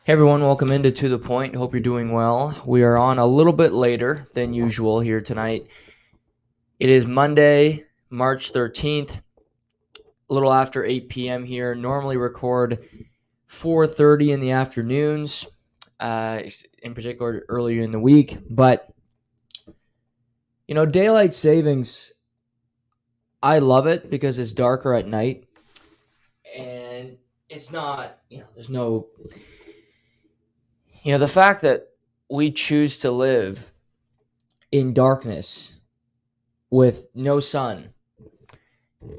Hey everyone, welcome into To The Point. Hope you're doing well. We are on a little bit later than usual here tonight. It is Monday, March 13th, a little after 8 p.m. here. Normally record 4:30 in the afternoons, in particular earlier in the week. But, daylight savings, I love it because it's darker at night. And it's not, there's no, the fact that we choose to live in darkness with no sun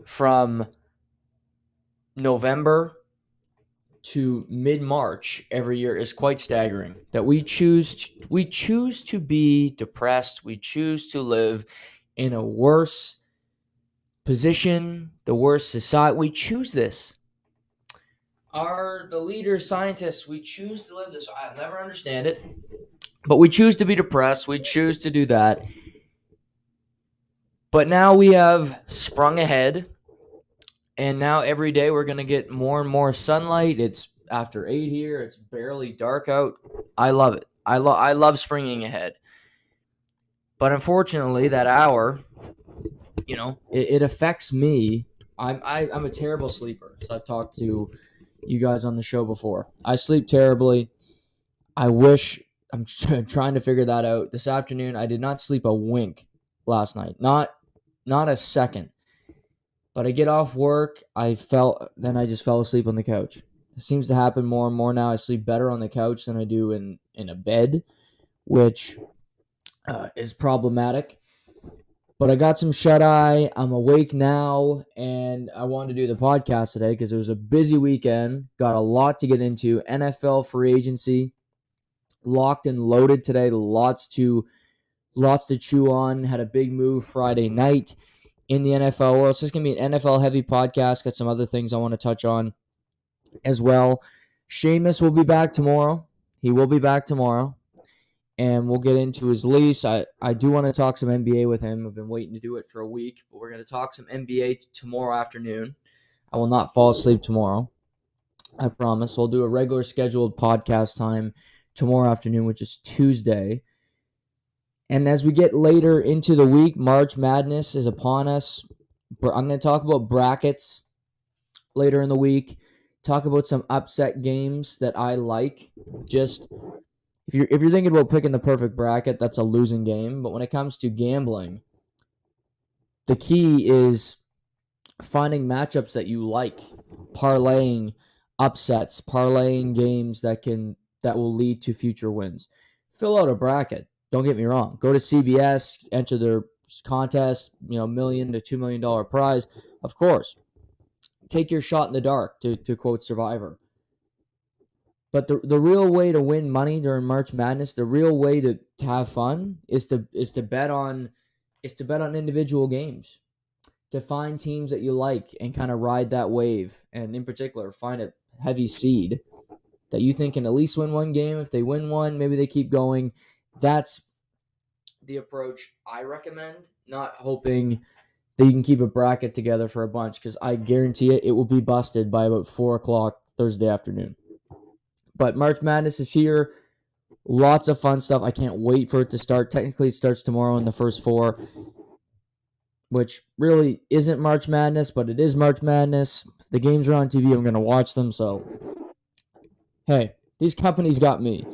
from November to mid-March every year is quite staggering. That we choose to be depressed, we choose to live in a worse position, the worst society. We choose this. The leaders, scientists, we choose to live this. I'll never understand it, but we choose to be depressed. We choose to do that. But now we have sprung ahead. And now every day we're going to get more and more sunlight. It's after 8 here. It's barely dark out. I love it. I love springing ahead. But unfortunately, that hour, it affects me. I'm a terrible sleeper. So I've talked to you guys on the show before. I sleep terribly. I'm trying to figure that out. This afternoon, I did not sleep a wink last night. Not a second. But I get off work, then I just fell asleep on the couch. It seems to happen more and more now. I sleep better on the couch than I do in a bed, which is problematic. But I got some shut-eye. I'm awake now, and I wanted to do the podcast today because it was a busy weekend. Got a lot to get into. NFL free agency, locked and loaded today. Lots to chew on. Had a big move Friday night in the NFL world. So it's going to be an NFL-heavy podcast. Got some other things I want to touch on as well. Seamus will be back tomorrow. He will be back tomorrow. And we'll get into his lease. I do want to talk some NBA with him. I've been waiting to do it for a week. But we're going to talk some NBA tomorrow afternoon. I will not fall asleep tomorrow. I promise. We'll do a regular scheduled podcast time tomorrow afternoon, which is Tuesday. And as we get later into the week, March Madness is upon us. I'm going to talk about brackets later in the week. Talk about some upset games that I like. Just if you're thinking about picking the perfect bracket, that's a losing game. But when it comes to gambling, the key is finding matchups that you like, parlaying upsets, parlaying games that will lead to future wins. Fill out a bracket. Don't get me wrong. Go to CBS, enter their contest, $1 million to $2 million prize. Of course, take your shot in the dark, to quote Survivor. But the real way to win money during March Madness, the real way to have fun is to bet on individual games, to find teams that you like and kind of ride that wave, and in particular, find a heavy seed that you think can at least win one game. If they win one, maybe they keep going. That's the approach I recommend, not hoping that you can keep a bracket together for a bunch, because I guarantee it will be busted by about 4 o'clock Thursday afternoon. But March Madness is here. Lots of fun stuff. I can't wait for it to start. Technically, it starts tomorrow in the first four, which really isn't March Madness, but it is March Madness. If the games are on TV, I'm going to watch them. So, hey, these companies got me.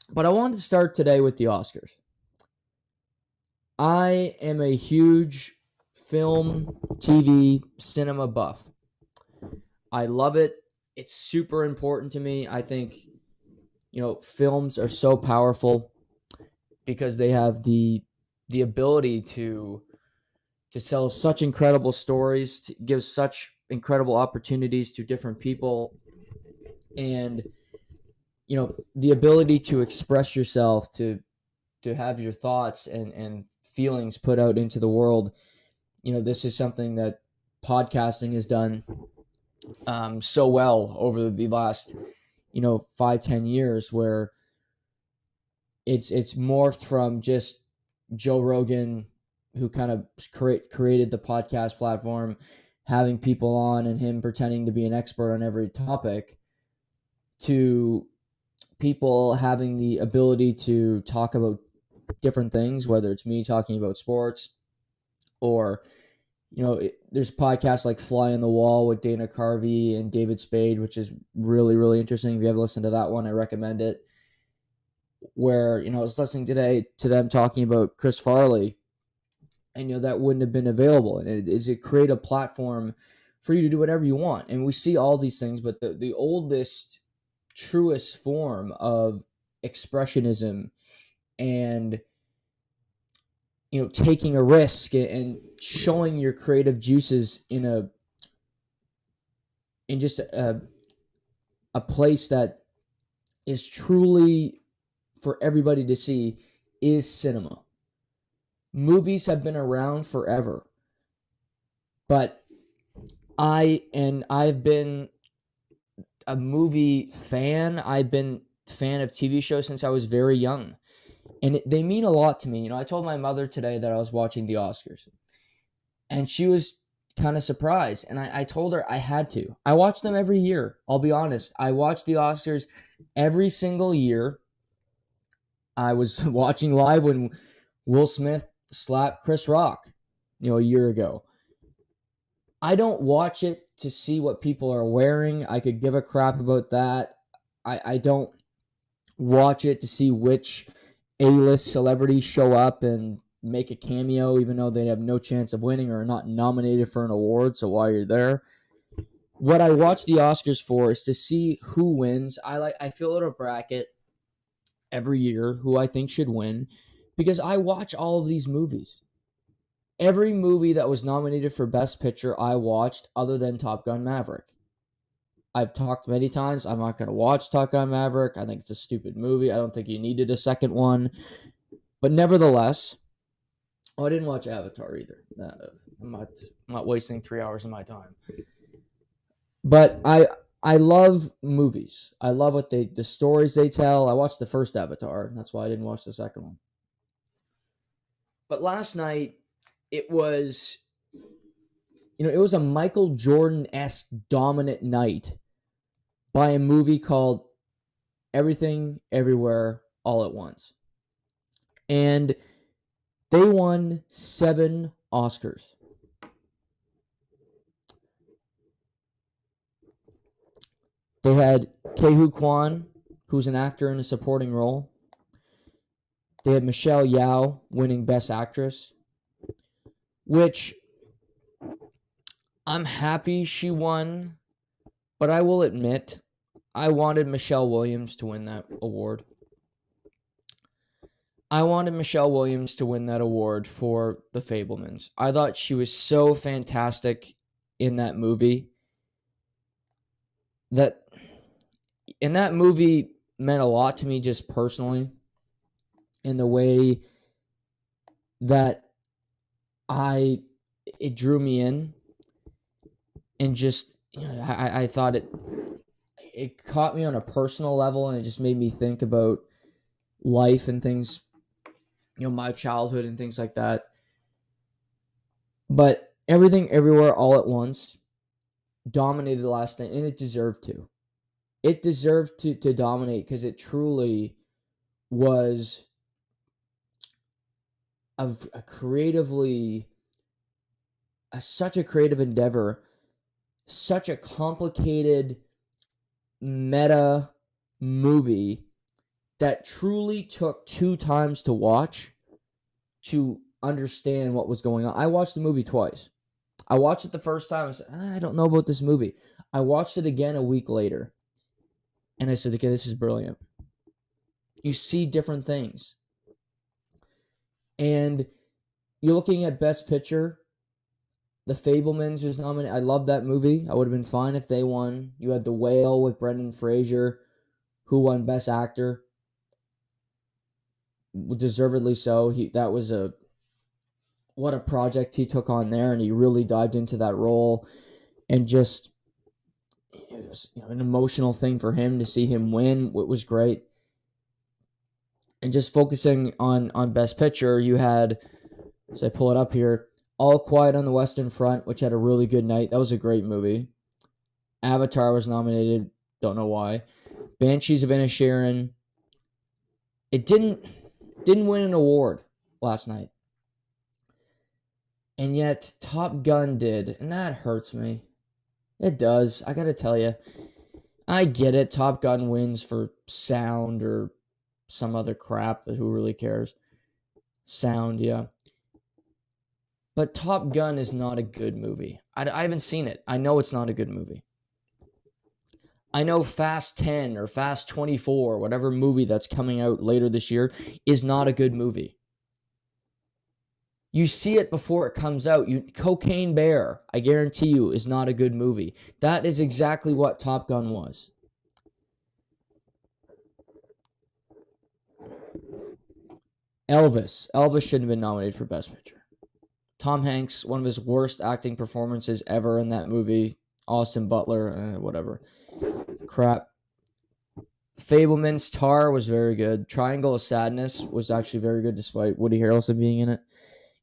But I wanted to start today with the Oscars. I am a huge film, TV, cinema buff. I love it. It's super important to me. I think, films are so powerful because they have the ability to tell such incredible stories, to give such incredible opportunities to different people, and the ability to express yourself, to have your thoughts and feelings put out into the world. This is something that podcasting has done so well over the last 5-10 years, where it's morphed from just Joe Rogan, who kind of created the podcast platform, having people on and him pretending to be an expert on every topic, to people having the ability to talk about different things, whether it's me talking about sports or, there's podcasts like Fly on the Wall with Dana Carvey and David Spade, which is really, really interesting. If you haven't listened to that one, I recommend it. Where, I was listening today to them talking about Chris Farley, and, that wouldn't have been available. And it create a platform for you to do whatever you want. And we see all these things, but the oldest, truest form of expressionism and, taking a risk and showing your creative juices in just a place that is truly for everybody to see is cinema. Movies have been around forever, but I've been a movie fan. I've been a fan of TV shows since I was very young, and they mean a lot to me. I told my mother today that I was watching the Oscars, and she was kind of surprised, and I told her I had to. I watch them every year. I'll be honest. I watch the Oscars every single year. I was watching live when Will Smith slapped Chris Rock, a year ago. I don't watch it to see what people are wearing. I could give a crap about that. I don't watch it to see which A-list celebrities show up and make a cameo, even though they have no chance of winning or are not nominated for an award. So while you're there, what I watch the Oscars for is to see who wins. I fill out a bracket every year who I think should win, because I watch all of these movies. Every movie that was nominated for Best Picture, I watched, other than Top Gun Maverick. I've talked many times, I'm not going to watch Top Gun Maverick. I think it's a stupid movie. I don't think you needed a second one. But nevertheless, I didn't watch Avatar either. I'm not wasting 3 hours of my time. But I love movies. I love the stories they tell. I watched the first Avatar. That's why I didn't watch the second one. But last night, it was a Michael Jordan-esque dominant night by a movie called Everything, Everywhere, All at Once. And they won 7 Oscars. They had Ke-Huy Quan, who's an actor in a supporting role. They had Michelle Yeoh winning Best Actress, which I'm happy she won, but I will admit I wanted Michelle Williams to win that award. I wanted Michelle Williams to win that award for The Fabelmans. I thought she was so fantastic in that movie. That movie meant a lot to me just personally, in the way that it drew me in, and just, I thought it caught me on a personal level, and it just made me think about life and things, my childhood and things like that. But Everything, Everywhere, All at Once dominated the last night, and it deserved to. It deserved to dominate, because it truly was such a creative endeavor, such a complicated meta movie that truly took 2 times to watch to understand what was going on. I watched the movie twice. I watched it the first time. I said, I don't know about this movie. I watched it again a week later, and I said, okay, this is brilliant. You see different things. And you're looking at Best Picture. The Fabelmans was nominated. I love that movie. I would have been fine if they won. You had The Whale with Brendan Fraser, who won Best Actor. Deservedly so. That was what a project he took on there, and he really dived into that role, and just, it was an emotional thing for him to see him win. It was great. And just focusing on Best Picture, you had, as I pull it up here, All Quiet on the Western Front, which had a really good night. That was a great movie. Avatar was nominated. Don't know why. Banshees of Inisherin. It didn't win an award last night. And yet Top Gun did, and that hurts me. It does. I gotta tell you. I get it. Top Gun wins for sound or some other crap that who really cares. Sound, yeah. But Top Gun is not a good movie. I haven't seen it. I know it's not a good movie. I know Fast 10 or Fast 24, whatever movie that's coming out later this year, is not a good movie. You see it before it comes out. Cocaine Bear, I guarantee you, is not a good movie. That is exactly what Top Gun was. Elvis shouldn't have been nominated for Best Picture. Tom Hanks, one of his worst acting performances ever in that movie. Austin Butler, whatever. Crap. Fableman's Tar was very good. Triangle of Sadness was actually very good despite Woody Harrelson being in it.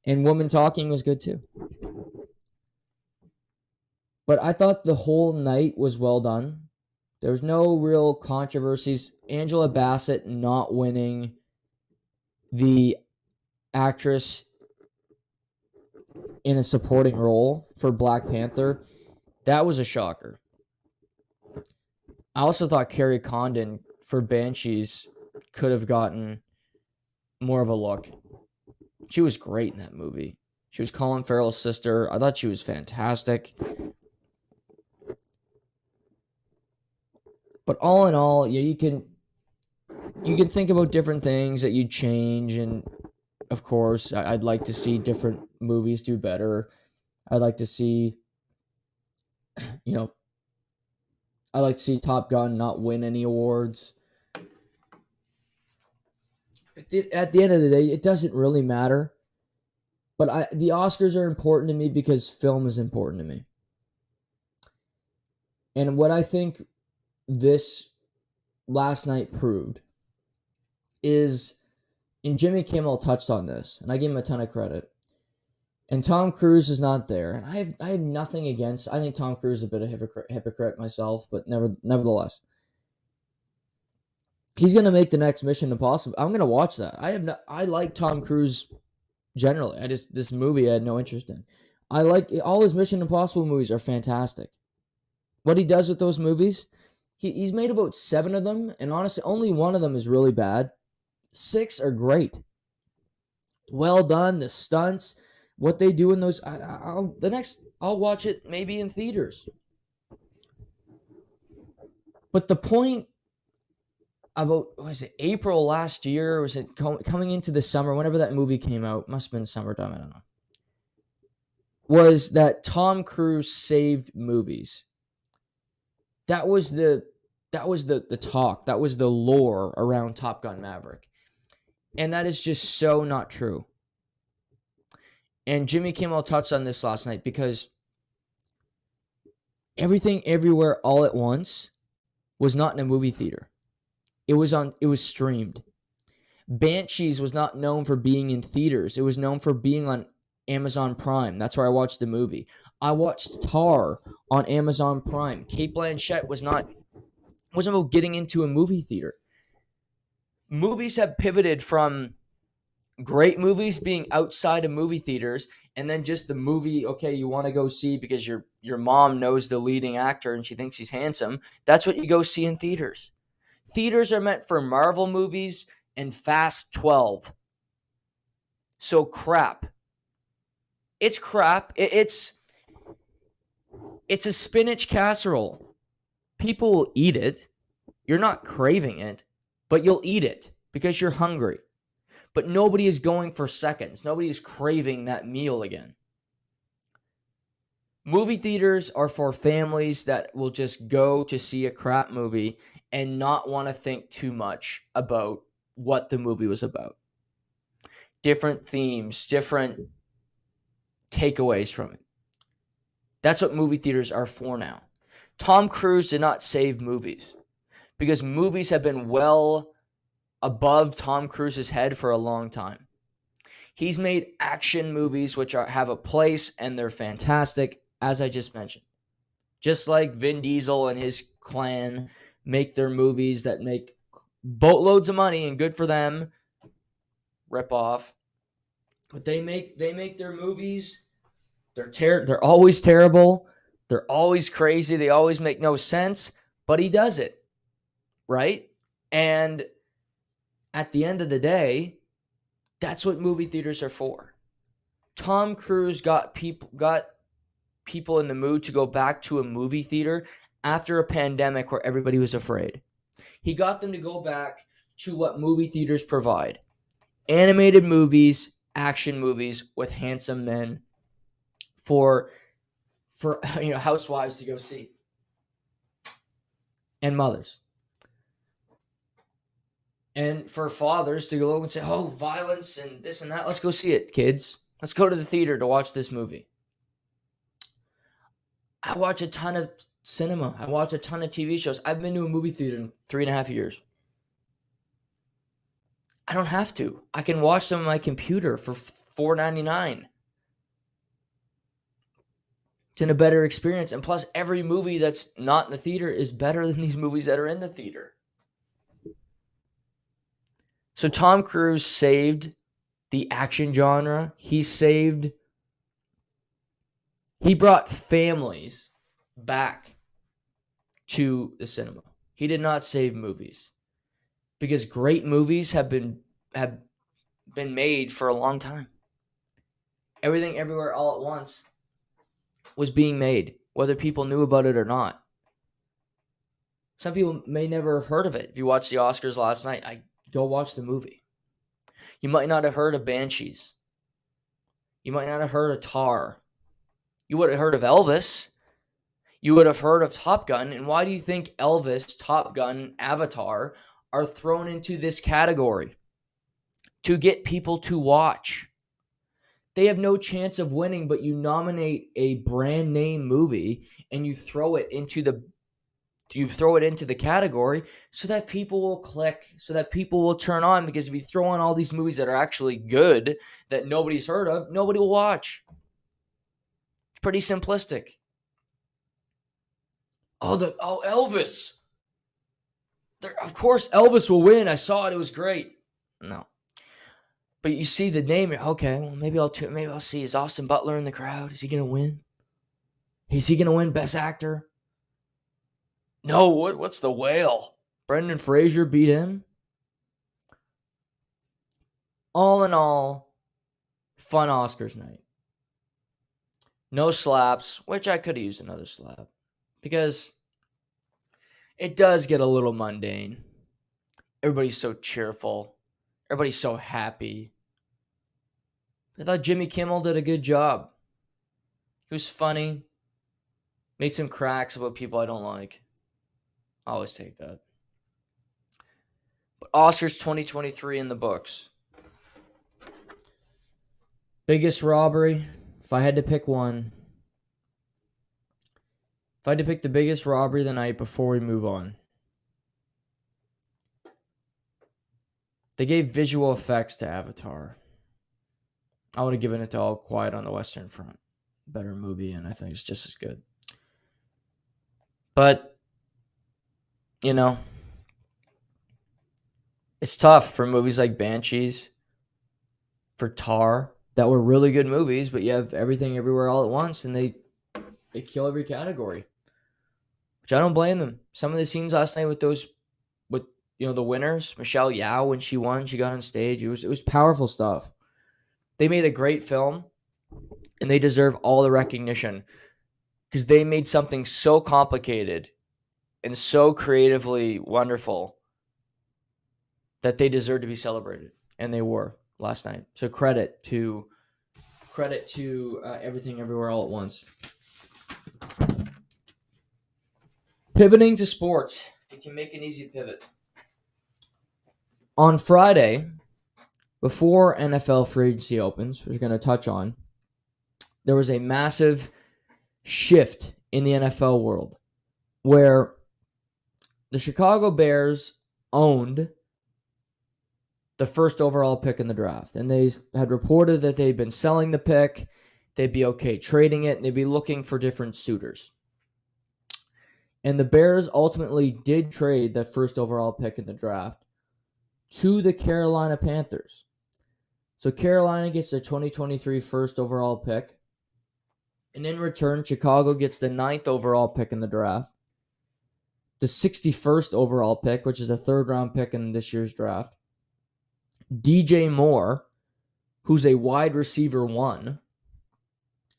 And Woman Talking was good too. But I thought the whole night was well done. There was no real controversies. Angela Bassett not winning the actress in a supporting role for Black Panther, that was a shocker. I also thought Carrie Condon for Banshees could have gotten more of a look. She was great in that movie. She was Colin Farrell's sister. I thought she was fantastic. But all in all, yeah, you can think about different things that you'd change, and of course, I'd like to see different movies do better. I'd like to see, I'd like to see Top Gun not win any awards. At the end of the day, it doesn't really matter. But the Oscars are important to me because film is important to me. And what I think this last night proved is, and Jimmy Kimmel touched on this, and I give him a ton of credit. And Tom Cruise is not there. And I have nothing against. I think Tom Cruise is a bit of a hypocrite myself, but nevertheless, he's gonna make the next Mission Impossible. I'm gonna watch that. I like Tom Cruise generally. This movie I had no interest in. I like all his Mission Impossible movies are fantastic. What he does with those movies, he's made about 7 of them, and honestly, only one of them is really bad. 6 are great. Well done. The stunts, what they do in those. I'll watch it maybe in theaters. But the point about, was it April last year? Or was it coming into the summer? Whenever that movie came out, must have been summertime. I don't know. Was that Tom Cruise saved movies? That was the talk. That was the lore around Top Gun Maverick. And that is just so not true. And Jimmy Kimmel touched on this last night because Everything Everywhere All at Once was not in a movie theater. It was streamed. Banshees was not known for being in theaters. It was known for being on Amazon Prime. That's where I watched the movie. I watched Tar on Amazon Prime. Cate Blanchett wasn't about getting into a movie theater. Movies have pivoted from great movies being outside of movie theaters, and then just the movie, okay, you want to go see because your mom knows the leading actor and she thinks he's handsome. That's what you go see in theaters. Theaters are meant for Marvel movies and Fast 12. So crap. It's crap. It's a spinach casserole. People will eat it. You're not craving it, but you'll eat it because you're hungry. But nobody is going for seconds. Nobody is craving that meal again. Movie theaters are for families that will just go to see a crap movie and not want to think too much about what the movie was about. Different themes, different takeaways from it. That's what movie theaters are for now. Tom Cruise did not save movies because movies have been well above Tom Cruise's head for a long time. He's made action movies which have a place and they're fantastic, as I just mentioned. Just like Vin Diesel and his clan make their movies that make boatloads of money, and good for them. Rip off. But they make their movies. They're always terrible. They're always crazy. They always make no sense. But he does it, right? And at the end of the day, that's what movie theaters are for. Tom Cruise got people in the mood to go back to a movie theater after a pandemic where everybody was afraid. He got them to go back to what movie theaters provide. Animated movies, action movies with handsome men for housewives to go see. And mothers. And for fathers to go and say, oh, violence and this and that. Let's go see it, kids. Let's go to the theater to watch this movie. I watch a ton of cinema. I watch a ton of TV shows. I've been to a movie theater in 3.5 years. I don't have to. I can watch them on my computer for $4.99. It's in a better experience. And plus, every movie that's not in the theater is better than these movies that are in the theater. So Tom Cruise saved the action genre. He brought families back to the cinema. He did not save movies, because great movies have been made for a long time. Everything, Everywhere, All at Once was being made, whether people knew about it or not. Some people may never have heard of it. If you watched the Oscars last night, go watch the movie. You might not have heard of Banshees. You might not have heard of Tar. You would have heard of Elvis. You would have heard of Top Gun. And why do you think Elvis, Top Gun, Avatar are thrown into this category? To get people to watch. They have no chance of winning, but you nominate a brand name movie and you throw it into the category so that people will click, so that people will turn on. Because if you throw on all these movies that are actually good that nobody's heard of, nobody will watch. It's pretty simplistic. Elvis. Of course, Elvis will win. I saw it. It was great. No. But you see the name. Okay, well, maybe I'll see. Is Austin Butler in the crowd? Is he going to win? Is he going to win Best Actor? No, what's The Whale? Brendan Fraser beat him? All in all, fun Oscars night. No slaps, which I could have used another slap. Because it does get a little mundane. Everybody's so cheerful. Everybody's so happy. I thought Jimmy Kimmel did a good job. He was funny. Made some cracks about people I don't like. I always take that. But Oscars 2023 in the books. Biggest robbery, if I had to pick one. If I had to pick the biggest robbery of the night before we move on. They gave visual effects to Avatar. I would have given it to All Quiet on the Western Front. Better movie, and I think it's just as good. But, it's tough for movies like Banshees, for Tar, that were really good movies, but you have Everything Everywhere All at Once, and they kill every category. Which I don't blame them. Some of the scenes last night with the winners, Michelle Yeoh, when she won, she got on stage. It was powerful stuff. They made a great film, and they deserve all the recognition because they made something so complicated and so creatively wonderful that they deserve to be celebrated, and they were last night. So credit to Everything Everywhere All at Once. Pivoting to sports, it can make an easy pivot. On Friday, before NFL free agency opens, which we're going to touch on, there was a massive shift in the NFL world where the Chicago Bears owned the first overall pick in the draft. And they had reported that they'd been selling the pick, they'd be okay trading it, and they'd be looking for different suitors. And the Bears ultimately did trade that first overall pick in the draft to the Carolina Panthers. So Carolina gets the 2023 first overall pick. And in return, Chicago gets the 9th overall pick in the draft, the 61st overall pick, which is a third-round pick in this year's draft, DJ Moore, who's a wide receiver 1,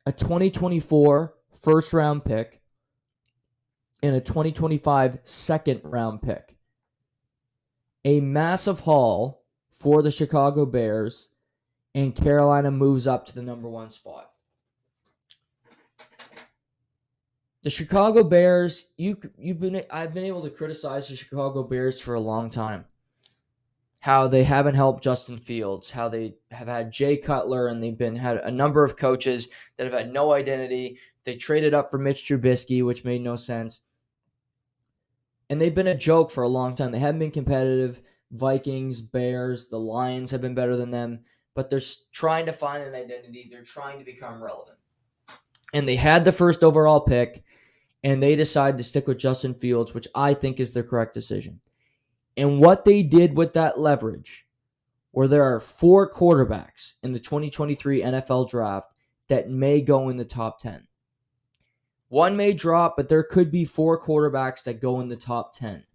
a 2024 first-round pick, and a 2025 second-round pick. A massive haul for the Chicago Bears, and Carolina moves up to the number 1 spot. The Chicago Bears, I've been able to criticize the Chicago Bears for a long time. How they haven't helped Justin Fields, how they have had Jay Cutler, and they've had a number of coaches that have had no identity. They traded up for Mitch Trubisky, which made no sense. And they've been a joke for a long time. They haven't been competitive. Vikings, Bears, the Lions have been better than them, but they're trying to find an identity. They're trying to become relevant. And they had the first overall pick, and they decided to stick with Justin Fields, which I think is the correct decision. And what they did with that leverage, where there are 4 quarterbacks in the 2023 NFL draft that may go in the top 10. One may drop, but there could be 4 quarterbacks that go in the top 10.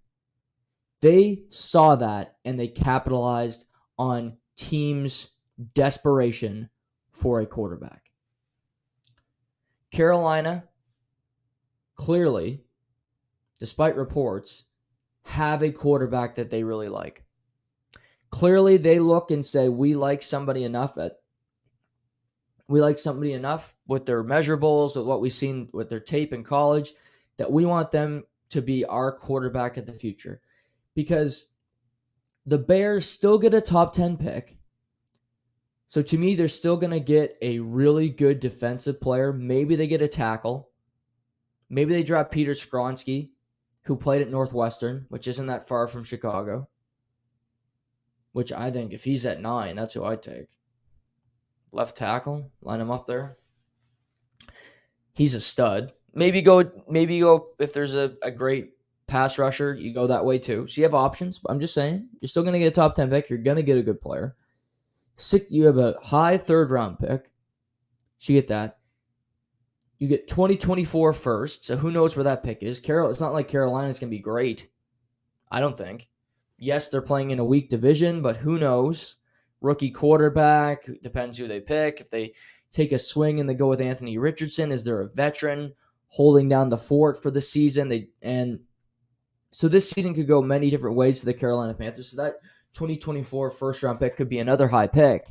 They saw that, and they capitalized on teams' desperation for a quarterback. Carolina, clearly, despite reports, have a quarterback that they really like. Clearly, they look and say, we like somebody enough with their measurables, with what we've seen with their tape in college, that we want them to be our quarterback of the future. Because the Bears still get a top 10 pick. So to me, they're still going to get a really good defensive player. Maybe they get a tackle. Maybe they draft Peter Skronsky, who played at Northwestern, which isn't that far from Chicago. Which I think if he's at 9, that's who I'd take. Left tackle, line him up there. He's a stud. Maybe go if there's a great pass rusher, you go that way too. So you have options, but I'm just saying, you're still going to get a top 10 pick. You're going to get a good player. You have a high third-round pick. So you get that. You get 2024 first, so who knows where that pick is. It's not like Carolina's going to be great. I don't think. Yes, they're playing in a weak division, but who knows? Rookie quarterback, depends who they pick. If they take a swing and they go with Anthony Richardson, is there a veteran holding down the fort for the season? So this season could go many different ways to the Carolina Panthers. So that 2024 first-round pick could be another high pick.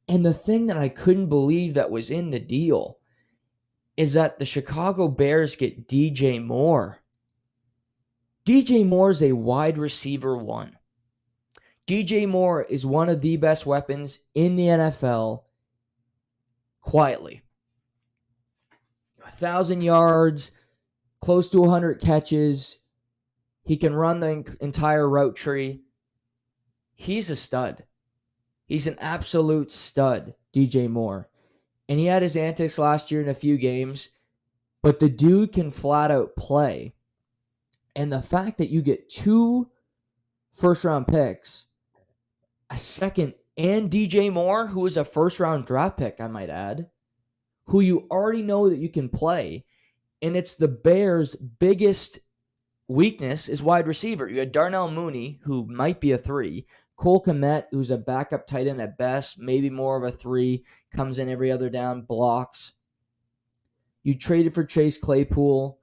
And the thing that I couldn't believe that was in the deal is that the Chicago Bears get DJ Moore. DJ Moore is a wide receiver 1. DJ Moore is one of the best weapons in the NFL quietly. 1,000 yards, close to 100 catches. He can run the entire route tree. He's a stud. He's an absolute stud, DJ Moore. And he had his antics last year in a few games, but the dude can flat out play. And the fact that you get 2 first-round picks, a second, and DJ Moore, who is a first-round draft pick, I might add, who you already know that you can play, and it's the Bears' biggest weakness is wide receiver. You had Darnell Mooney, who might be a 3. Cole Kmet, who's a backup tight end at best, maybe more of a 3, comes in every other down, blocks. You traded for Chase Claypool.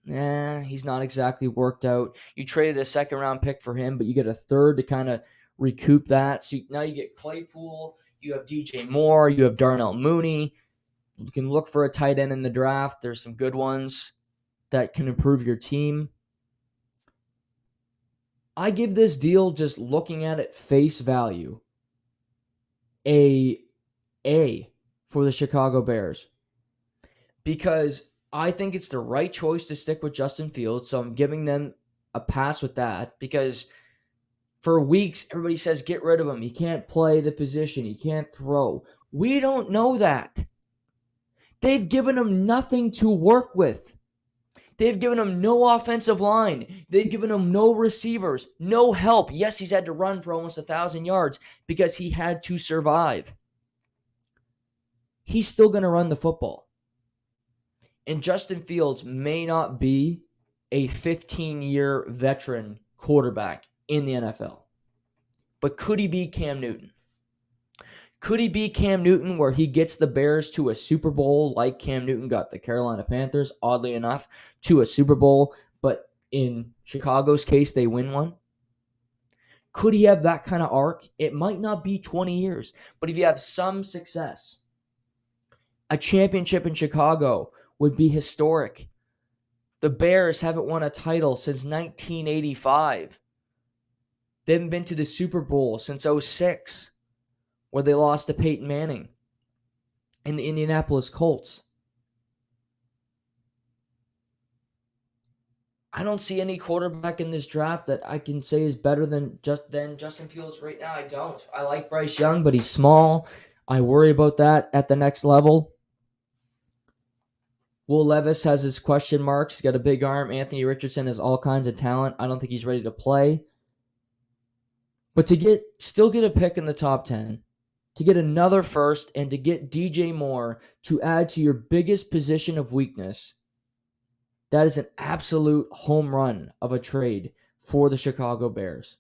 He's not exactly worked out. You traded a second-round pick for him, but you get a third to kind of recoup that. So now you get Claypool, you have DJ Moore, you have Darnell Mooney. You can look for a tight end in the draft. There's some good ones that can improve your team. I give this deal, just looking at it face value, a for the Chicago Bears. Because I think it's the right choice to stick with Justin Fields, so I'm giving them a pass with that. Because for weeks, everybody says, get rid of him. He can't play the position. He can't throw. We don't know that. They've given him nothing to work with. They've given him no offensive line. They've given him no receivers, no help. Yes, he's had to run for almost 1,000 yards because he had to survive. He's still going to run the football. And Justin Fields may not be a 15-year veteran quarterback in the NFL. But could he be Cam Newton? Could he be Cam Newton where he gets the Bears to a Super Bowl like Cam Newton got the Carolina Panthers, oddly enough, to a Super Bowl, but in Chicago's case, they win one? Could he have that kind of arc? It might not be 20 years, but if you have some success, a championship in Chicago would be historic. The Bears haven't won a title since 1985. They haven't been to the Super Bowl since 2006, where they lost to Peyton Manning and the Indianapolis Colts. I don't see any quarterback in this draft that I can say is better than Justin Fields right now. I don't. I like Bryce Young, but he's small. I worry about that at the next level. Will Levis has his question marks. He's got a big arm. Anthony Richardson has all kinds of talent. I don't think he's ready to play. But to still get a pick in the top 10, to get another first, and to get DJ Moore to add to your biggest position of weakness, that is an absolute home run of a trade for the Chicago Bears.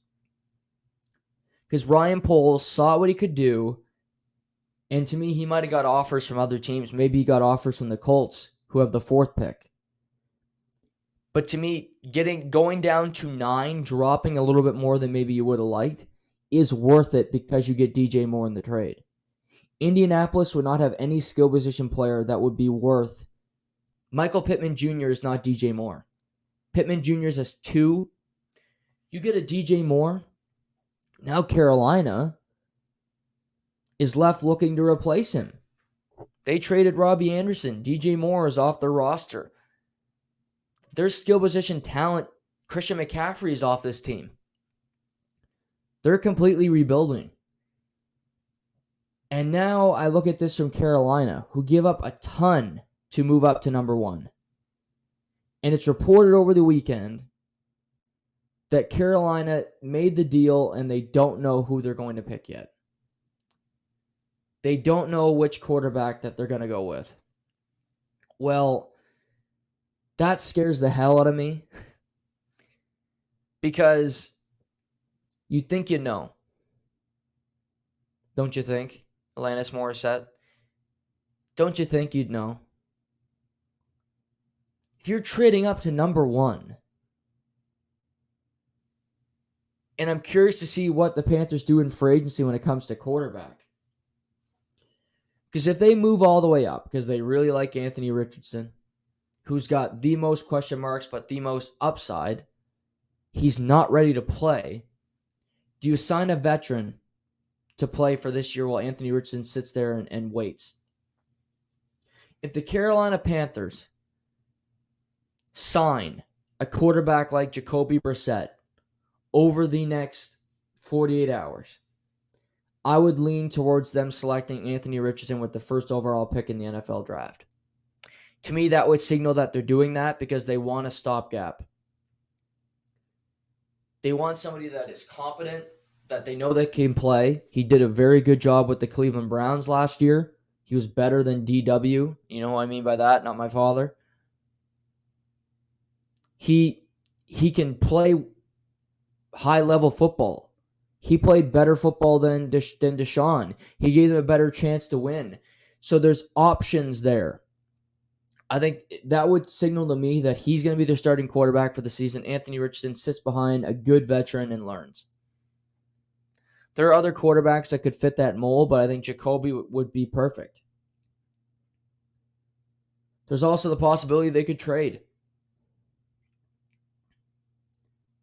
Because Ryan Poles saw what he could do, and to me, he might have got offers from other teams. Maybe he got offers from the Colts, who have the 4th pick. But to me, going down to 9, dropping a little bit more than maybe you would have liked, is worth it because you get DJ Moore in the trade. Indianapolis would not have any skill position player that would be worth. Michael Pittman Jr. is not DJ Moore. Pittman Jr. is 2. You get a DJ Moore. Now Carolina is left looking to replace him. They traded Robbie Anderson. DJ Moore is off their roster. Their skill position talent, Christian McCaffrey, is off this team. They're completely rebuilding. And now I look at this from Carolina, who give up a ton to move up to number 1. And it's reported over the weekend that Carolina made the deal and they don't know who they're going to pick yet. They don't know which quarterback that they're going to go with. Well, that scares the hell out of me. Because you'd think you know. Don't you think, Alanis Morissette? Don't you think you'd know? If you're trading up to number 1, and I'm curious to see what the Panthers do in free agency when it comes to quarterback. Because if they move all the way up, because they really like Anthony Richardson, who's got the most question marks but the most upside, he's not ready to play. Do you sign a veteran to play for this year while Anthony Richardson sits there and waits? If the Carolina Panthers sign a quarterback like Jacoby Brissett over the next 48 hours, I would lean towards them selecting Anthony Richardson with the first overall pick in the NFL draft. To me, that would signal that they're doing that because they want a stopgap. They want somebody that is competent, that they know they can play. He did a very good job with the Cleveland Browns last year. He was better than DW. You know what I mean by that? Not my father. He can play high-level football. He played better football than Deshaun. He gave them a better chance to win. So there's options there. I think that would signal to me that he's going to be their starting quarterback for the season. Anthony Richardson sits behind a good veteran and learns. There are other quarterbacks that could fit that mold, but I think Jacoby would be perfect. There's also the possibility they could trade.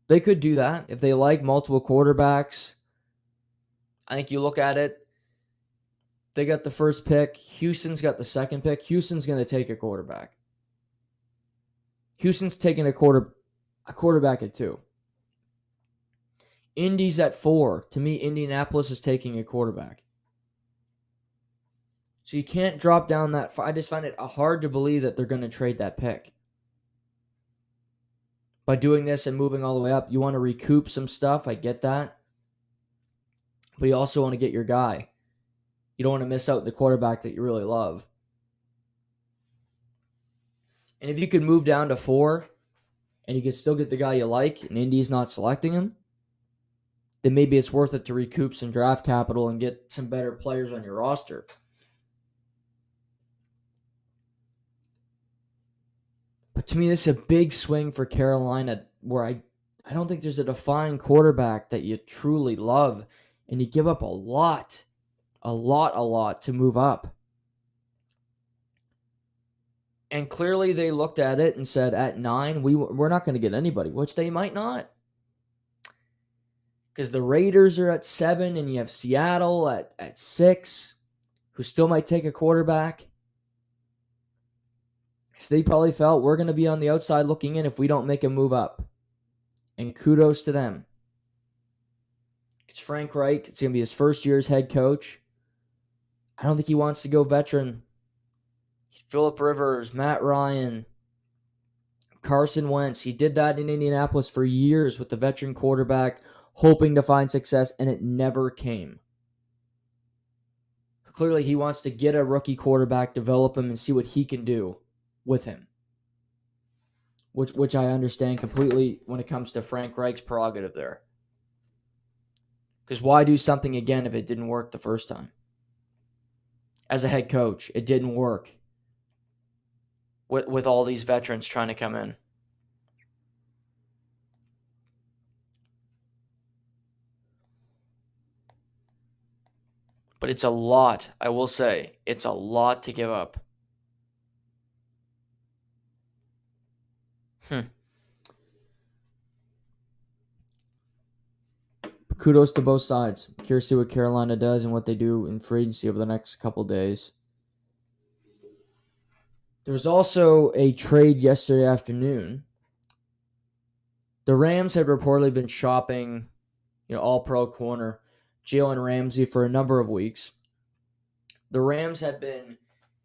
They could do that if they like multiple quarterbacks. I think you look at it. They got the first pick. Houston's got the second pick. Houston's going to take a quarterback. Houston's taking a quarterback at 2. Indy's at 4. To me, Indianapolis is taking a quarterback. So you can't drop down that far. I just find it hard to believe that they're going to trade that pick. by doing this and moving all the way up. You want to recoup some stuff. I get that. But you also want to get your guy. You don't want to miss out the quarterback that you really love. And if you could move down to 4 and you could still get the guy you like and Indy's not selecting him, then maybe it's worth it to recoup some draft capital and get some better players on your roster. But to me, this is a big swing for Carolina where I don't think there's a defined quarterback that you truly love, and you give up a lot to move up. And clearly they looked at it and said, at 9, we're not going to get anybody, which they might not. Because the Raiders are at 7, and you have Seattle at 6, who still might take a quarterback. So they probably felt we're going to be on the outside looking in if we don't make a move up. And kudos to them. It's Frank Reich. It's going to be his first year as head coach. I don't think he wants to go veteran. Phillip Rivers, Matt Ryan, Carson Wentz. He did that in Indianapolis for years with the veteran quarterback, hoping to find success, and it never came. Clearly, he wants to get a rookie quarterback, develop him, and see what he can do with him. Which I understand completely when it comes to Frank Reich's prerogative there. Because why do something again if it didn't work the first time? As a head coach, it didn't work with all these veterans trying to come in. But it's a lot, I will say. It's a lot to give up. Kudos to both sides. Curious to see what Carolina does and what they do in free agency over the next couple days. There was also a trade yesterday afternoon. The Rams had reportedly been shopping, all-pro corner Jalen Ramsey for a number of weeks. The Rams had been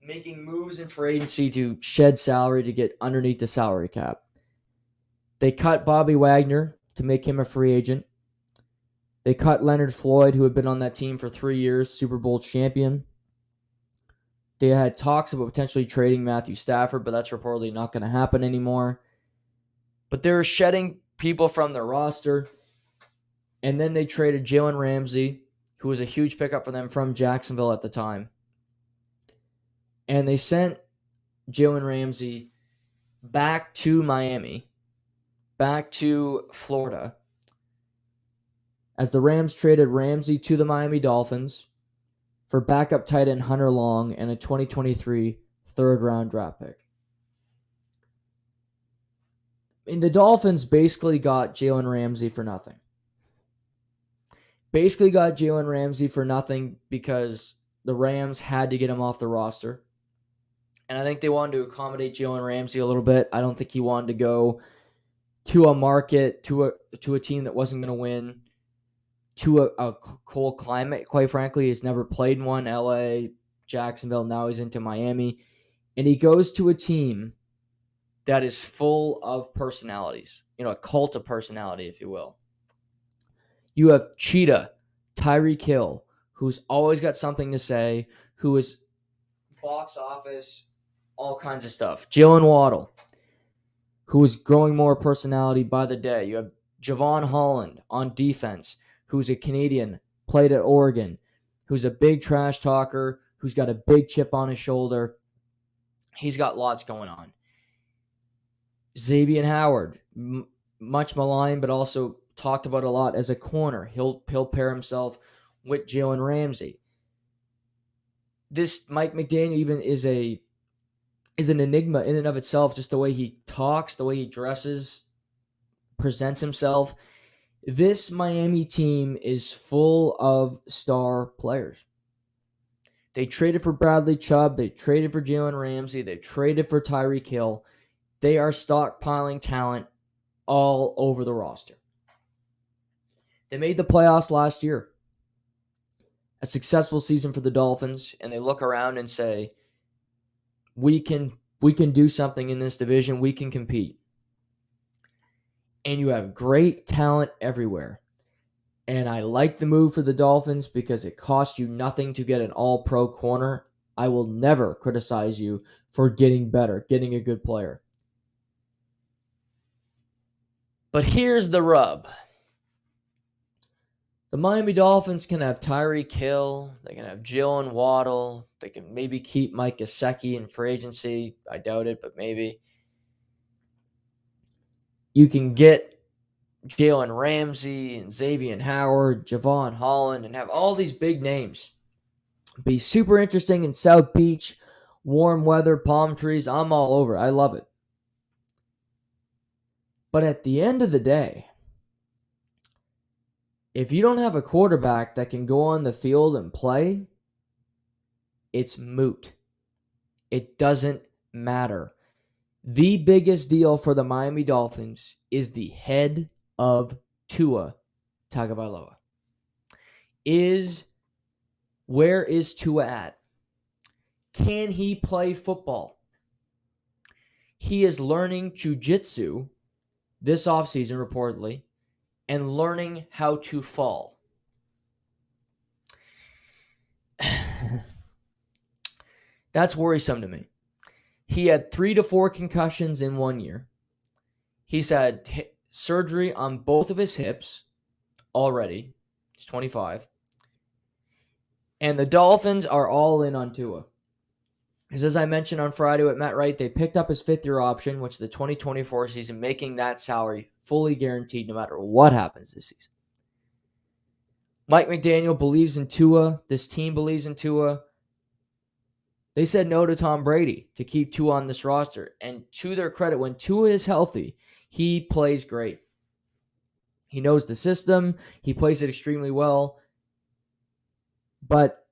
making moves in free agency to shed salary to get underneath the salary cap. They cut Bobby Wagner to make him a free agent. They cut Leonard Floyd, who had been on that team for 3 years, Super Bowl champion. They had talks about potentially trading Matthew Stafford, but that's reportedly not going to happen anymore. But they're shedding people from their roster. And then they traded Jalen Ramsey, who was a huge pickup for them from Jacksonville at the time. And they sent Jalen Ramsey back to Miami, back to Florida, as the Rams traded Ramsey to the Miami Dolphins for backup tight end Hunter Long and a 2023 third-round draft pick. And the Dolphins basically got Jalen Ramsey for nothing. Because the Rams had to get him off the roster. And I think they wanted to accommodate Jalen Ramsey a little bit. I don't think he wanted to go to a market, to a team that wasn't going to win, to a cold climate, quite frankly. He's never played in one. LA, Jacksonville, now he's into Miami. And he goes to a team that is full of personalities. A cult of personality, if you will. You have Cheetah, Tyreek Hill, who's always got something to say, who is box office, all kinds of stuff. Jalen Waddle, who is growing more personality by the day. You have Javon Holland on defense, who's a Canadian, played at Oregon, who's a big trash talker, who's got a big chip on his shoulder. He's got lots going on. Xavier Howard, much maligned, but also talked about a lot as a corner. He'll pair himself with Jalen Ramsey. This Mike McDaniel even is an enigma in and of itself, just the way he talks, the way he dresses, presents himself. This Miami team is full of star players. They traded for Bradley Chubb. They traded for Jalen Ramsey. They traded for Tyreek Hill. They are stockpiling talent all over the roster. They made the playoffs last year. A successful season for the Dolphins, and they look around and say, we can do something in this division. We can compete. and you have great talent everywhere. And I like the move for the Dolphins because it cost you nothing to get an all-pro corner. I will never criticize you for getting better, getting a good player. But here's the rub. The Miami Dolphins can have Tyreek Hill. They can have Jalen Waddle. They can maybe keep Mike Gesicki in free agency. I doubt it, but maybe. You can get Jalen Ramsey and Xavier Howard, Javon Holland, and have all these big names. Be super interesting in South Beach, warm weather, palm trees. I'm all over. I love it. But at the end of the day, if you don't have a quarterback that can go on the field and play, it's moot. It doesn't matter. The biggest deal for the Miami Dolphins is the head of Tua Tagovailoa. Where is Tua at? Can he play football? He is learning jiu-jitsu this offseason, reportedly, and learning how to fall. That's worrisome to me. He had 3 to 4 concussions in 1 year. He's had surgery on both of his hips already. He's 25. And the Dolphins are all in on Tua. Because as I mentioned on Friday with Matt Wright, they picked up his 5th-year option, which is the 2024 season, making that salary fully guaranteed no matter what happens this season. Mike McDaniel believes in Tua. This team believes in Tua. They said no to Tom Brady to keep Tua on this roster. And to their credit, when Tua is healthy, he plays great. He knows the system. He plays it extremely well. But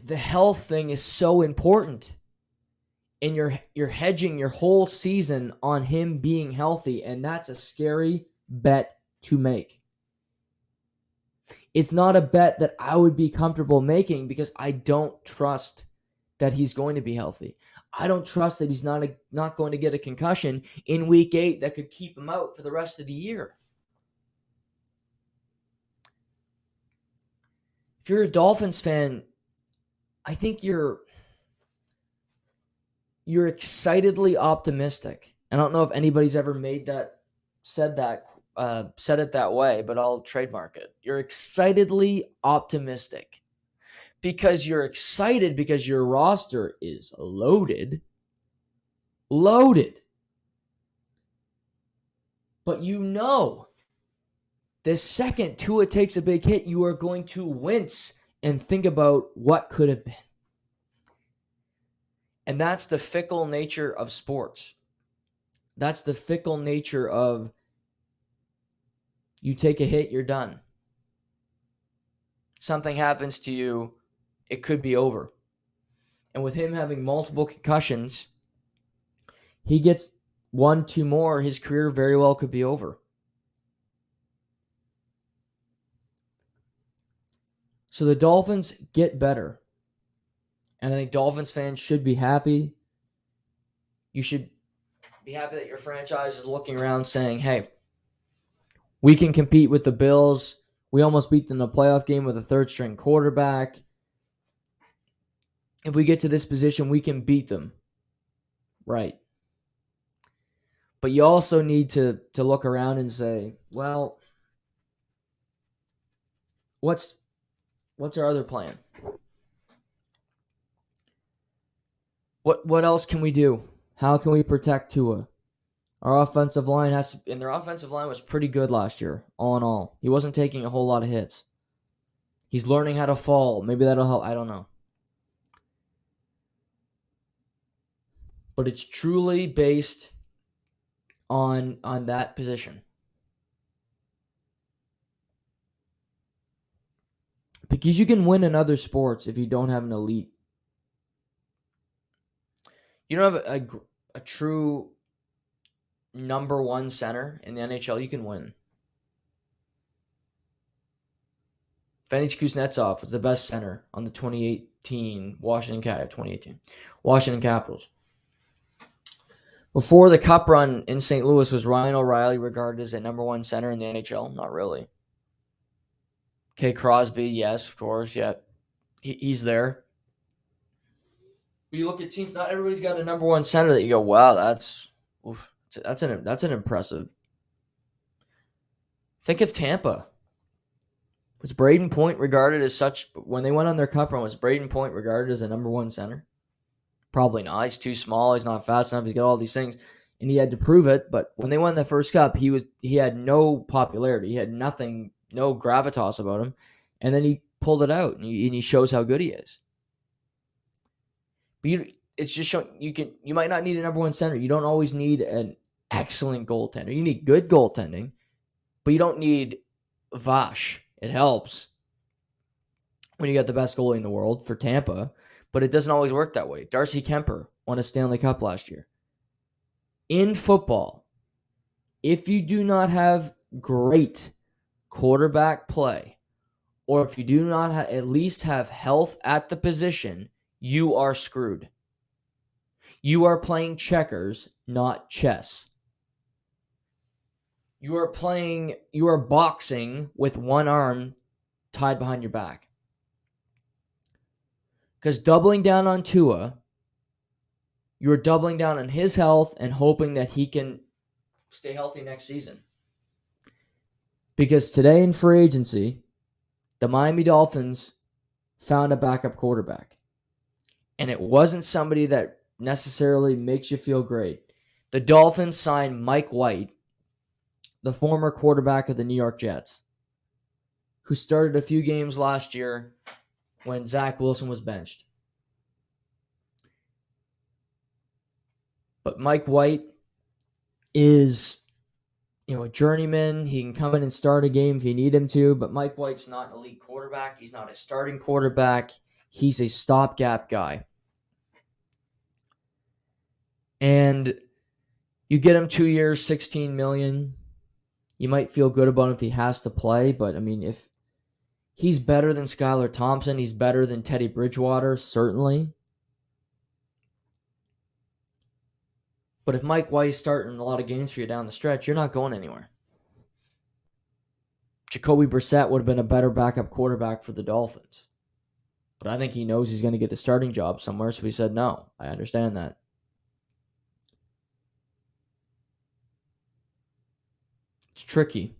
the health thing is so important. And you're hedging your whole season on him being healthy. And that's a scary bet to make. It's not a bet that I would be comfortable making because I don't trust that he's going to be healthy. I don't trust that he's not going to get a concussion in week 8 that could keep him out for the rest of the year. If you're a Dolphins fan, I think you're excitedly optimistic. I don't know if anybody's ever said it that way, but I'll trademark it. You're excitedly optimistic. Because you're excited because your roster is loaded. Loaded. But you know, the second Tua takes a big hit, you are going to wince and think about what could have been. And that's the fickle nature of sports. That's the fickle nature of you take a hit, you're done. Something happens to you, it could be over. And with him having multiple concussions, he gets 1, 2 more, his career very well could be over. So the Dolphins get better. And I think Dolphins fans should be happy. You should be happy that your franchise is looking around saying, hey, we can compete with the Bills. We almost beat them in a playoff game with a 3rd-string quarterback. If we get to this position, we can beat them. Right. But you also need to look around and say, well, what's our other plan? What else can we do? How can we protect Tua? Our offensive line and their offensive line was pretty good last year, all in all. He wasn't taking a whole lot of hits. He's learning how to fall. Maybe that'll help. I don't know. But it's truly based on that position. Because you can win in other sports if you don't have an elite. You don't have a true number 1 center in the NHL, you can win. Evgeny Kuznetsov was the best center on the 2018 Washington Capitals. Before the cup run in St. Louis, was Ryan O'Reilly regarded as a number one center in the NHL? Not really. Okay, Crosby, yes, of course, yeah. He's there. But you look at teams, not everybody's got a number one center that you go, wow, that's an impressive. Think of Tampa. Was Braden Point regarded as such when they went on their cup run? Was Braden Point regarded as a number one center? Probably not. He's too small. He's not fast enough. He's got all these things, and he had to prove it. But when they won the first cup, he had no popularity. He had nothing, no gravitas about him, and then he pulled it out, and he shows how good he is. But it's just showing you might not need a number one center. You don't always need an excellent goaltender. You need good goaltending, but you don't need Vash. It helps when you got the best goalie in the world for Tampa, but it doesn't always work that way. Darcy Kemper won a Stanley Cup last year. In football, if you do not have great quarterback play, or if you do not at least have health at the position, you are screwed. You are playing checkers, not chess. You are boxing with one arm tied behind your back. Because doubling down on Tua, you're doubling down on his health and hoping that he can stay healthy next season. Because today in free agency, the Miami Dolphins found a backup quarterback. And it wasn't somebody that necessarily makes you feel great. The Dolphins signed Mike White, the former quarterback of the New York Jets, who started a few games last year when Zach Wilson was benched. But Mike White is, a journeyman. He can come in and start a game if you need him to, but Mike White's not an elite quarterback. He's not a starting quarterback. He's a stopgap guy. And you get him 2 years, $16 million. You might feel good about him if he has to play, but if he's better than Skylar Thompson, he's better than Teddy Bridgewater, certainly. But if Mike White's starting a lot of games for you down the stretch, you're not going anywhere. Jacoby Brissett would have been a better backup quarterback for the Dolphins. But I think he knows he's going to get a starting job somewhere, so he said no. I understand that. It's tricky.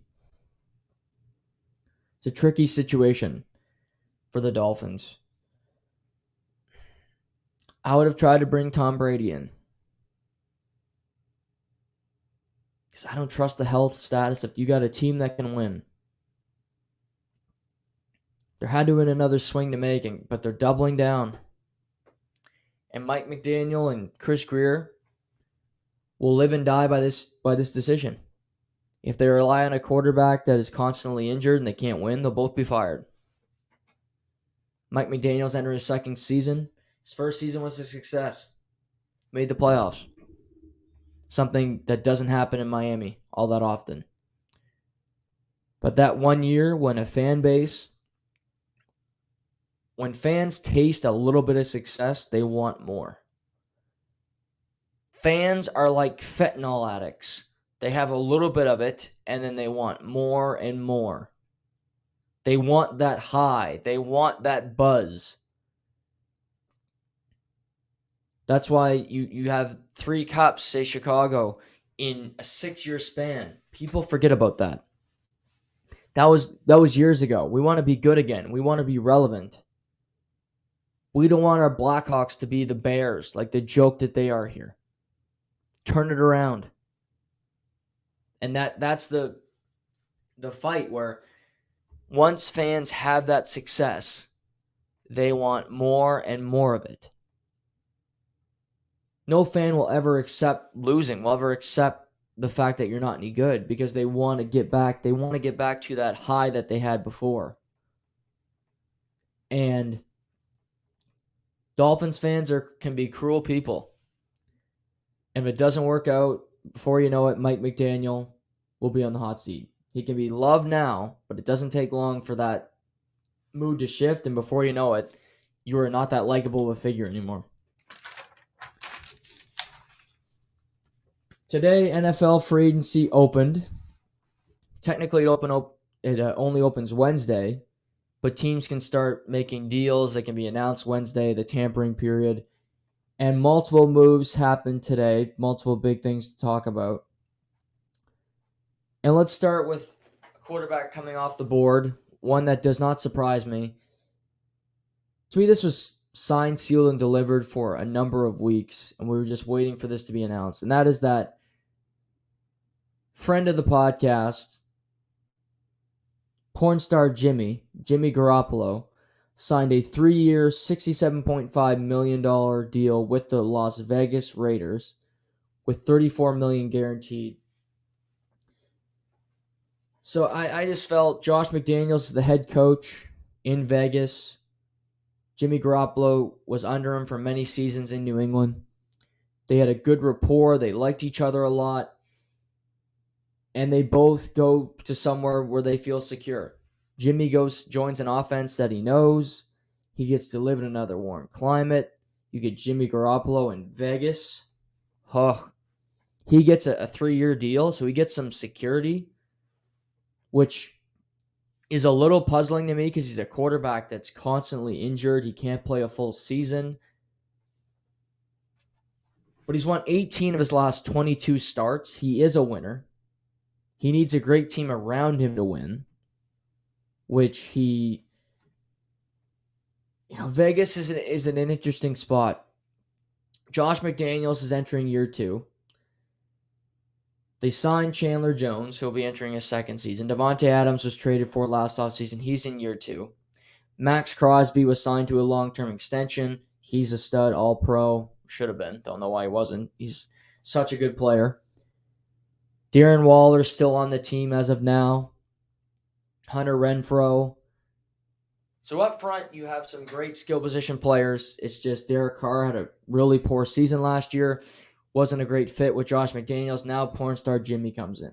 It's a tricky situation for the Dolphins. I would have tried to bring Tom Brady in. Because I don't trust the health status if you got a team that can win. There had to have been another swing to make, but they're doubling down. And Mike McDaniel and Chris Greer will live and die by this decision. If they rely on a quarterback that is constantly injured and they can't win, they'll both be fired. Mike McDaniel's entering his second season. His first season was a success. Made the playoffs. Something that doesn't happen in Miami all that often. But that 1 year when when fans taste a little bit of success, they want more. Fans are like fentanyl addicts. They have a little bit of it, and then they want more and more. They want that high. They want that buzz. That's why you have 3 cups, say Chicago, in a 6-year span. People forget about that. That was years ago. We want to be good again. We want to be relevant. We don't want our Blackhawks to be the Bears, like the joke that they are here. Turn it around. And that's the fight where once fans have that success, they want more and more of it. No fan will ever accept losing, will ever accept the fact that you're not any good because they want to get back. They want to get back to that high that they had before. And Dolphins fans can be cruel people. And if it doesn't work out, before you know it, Mike McDaniel will be on the hot seat. He can be loved now, but it doesn't take long for that mood to shift. And before you know it, you are not that likable of a figure anymore. Today, NFL free agency opened. Technically, it only opens Wednesday, but teams can start making deals. They can be announced Wednesday, the tampering period. And multiple moves happened today, multiple big things to talk about. And let's start with a quarterback coming off the board, one that does not surprise me. To me, this was signed, sealed, and delivered for a number of weeks, and we were just waiting for this to be announced. And that is that friend of the podcast, porn star Jimmy Garoppolo, signed a 3-year, $67.5 million deal with the Las Vegas Raiders with $34 million guaranteed. So I just felt Josh McDaniels, the head coach in Vegas. Jimmy Garoppolo was under him for many seasons in New England. They had a good rapport. They liked each other a lot. And they both go to somewhere where they feel secure. Jimmy joins an offense that he knows. He gets to live in another warm climate. You get Jimmy Garoppolo in Vegas. He gets a 3-year deal, so he gets some security, which is a little puzzling to me because he's a quarterback that's constantly injured. He can't play a full season. But he's won 18 of his last 22 starts. He is a winner. He needs a great team around him to win, which Vegas is an interesting spot. Josh McDaniels is entering year 2. They signed Chandler Jones, who'll be entering his second season. Devontae Adams was traded for last offseason. He's in year 2. Max Crosby was signed to a long-term extension. He's a stud, all-pro. Should have been. Don't know why he wasn't. He's such a good player. Darren Waller's still on the team as of now. Hunter Renfrow. So up front, you have some great skill position players. It's just Derek Carr had a really poor season last year. Wasn't a great fit with Josh McDaniels. Now porn star Jimmy comes in.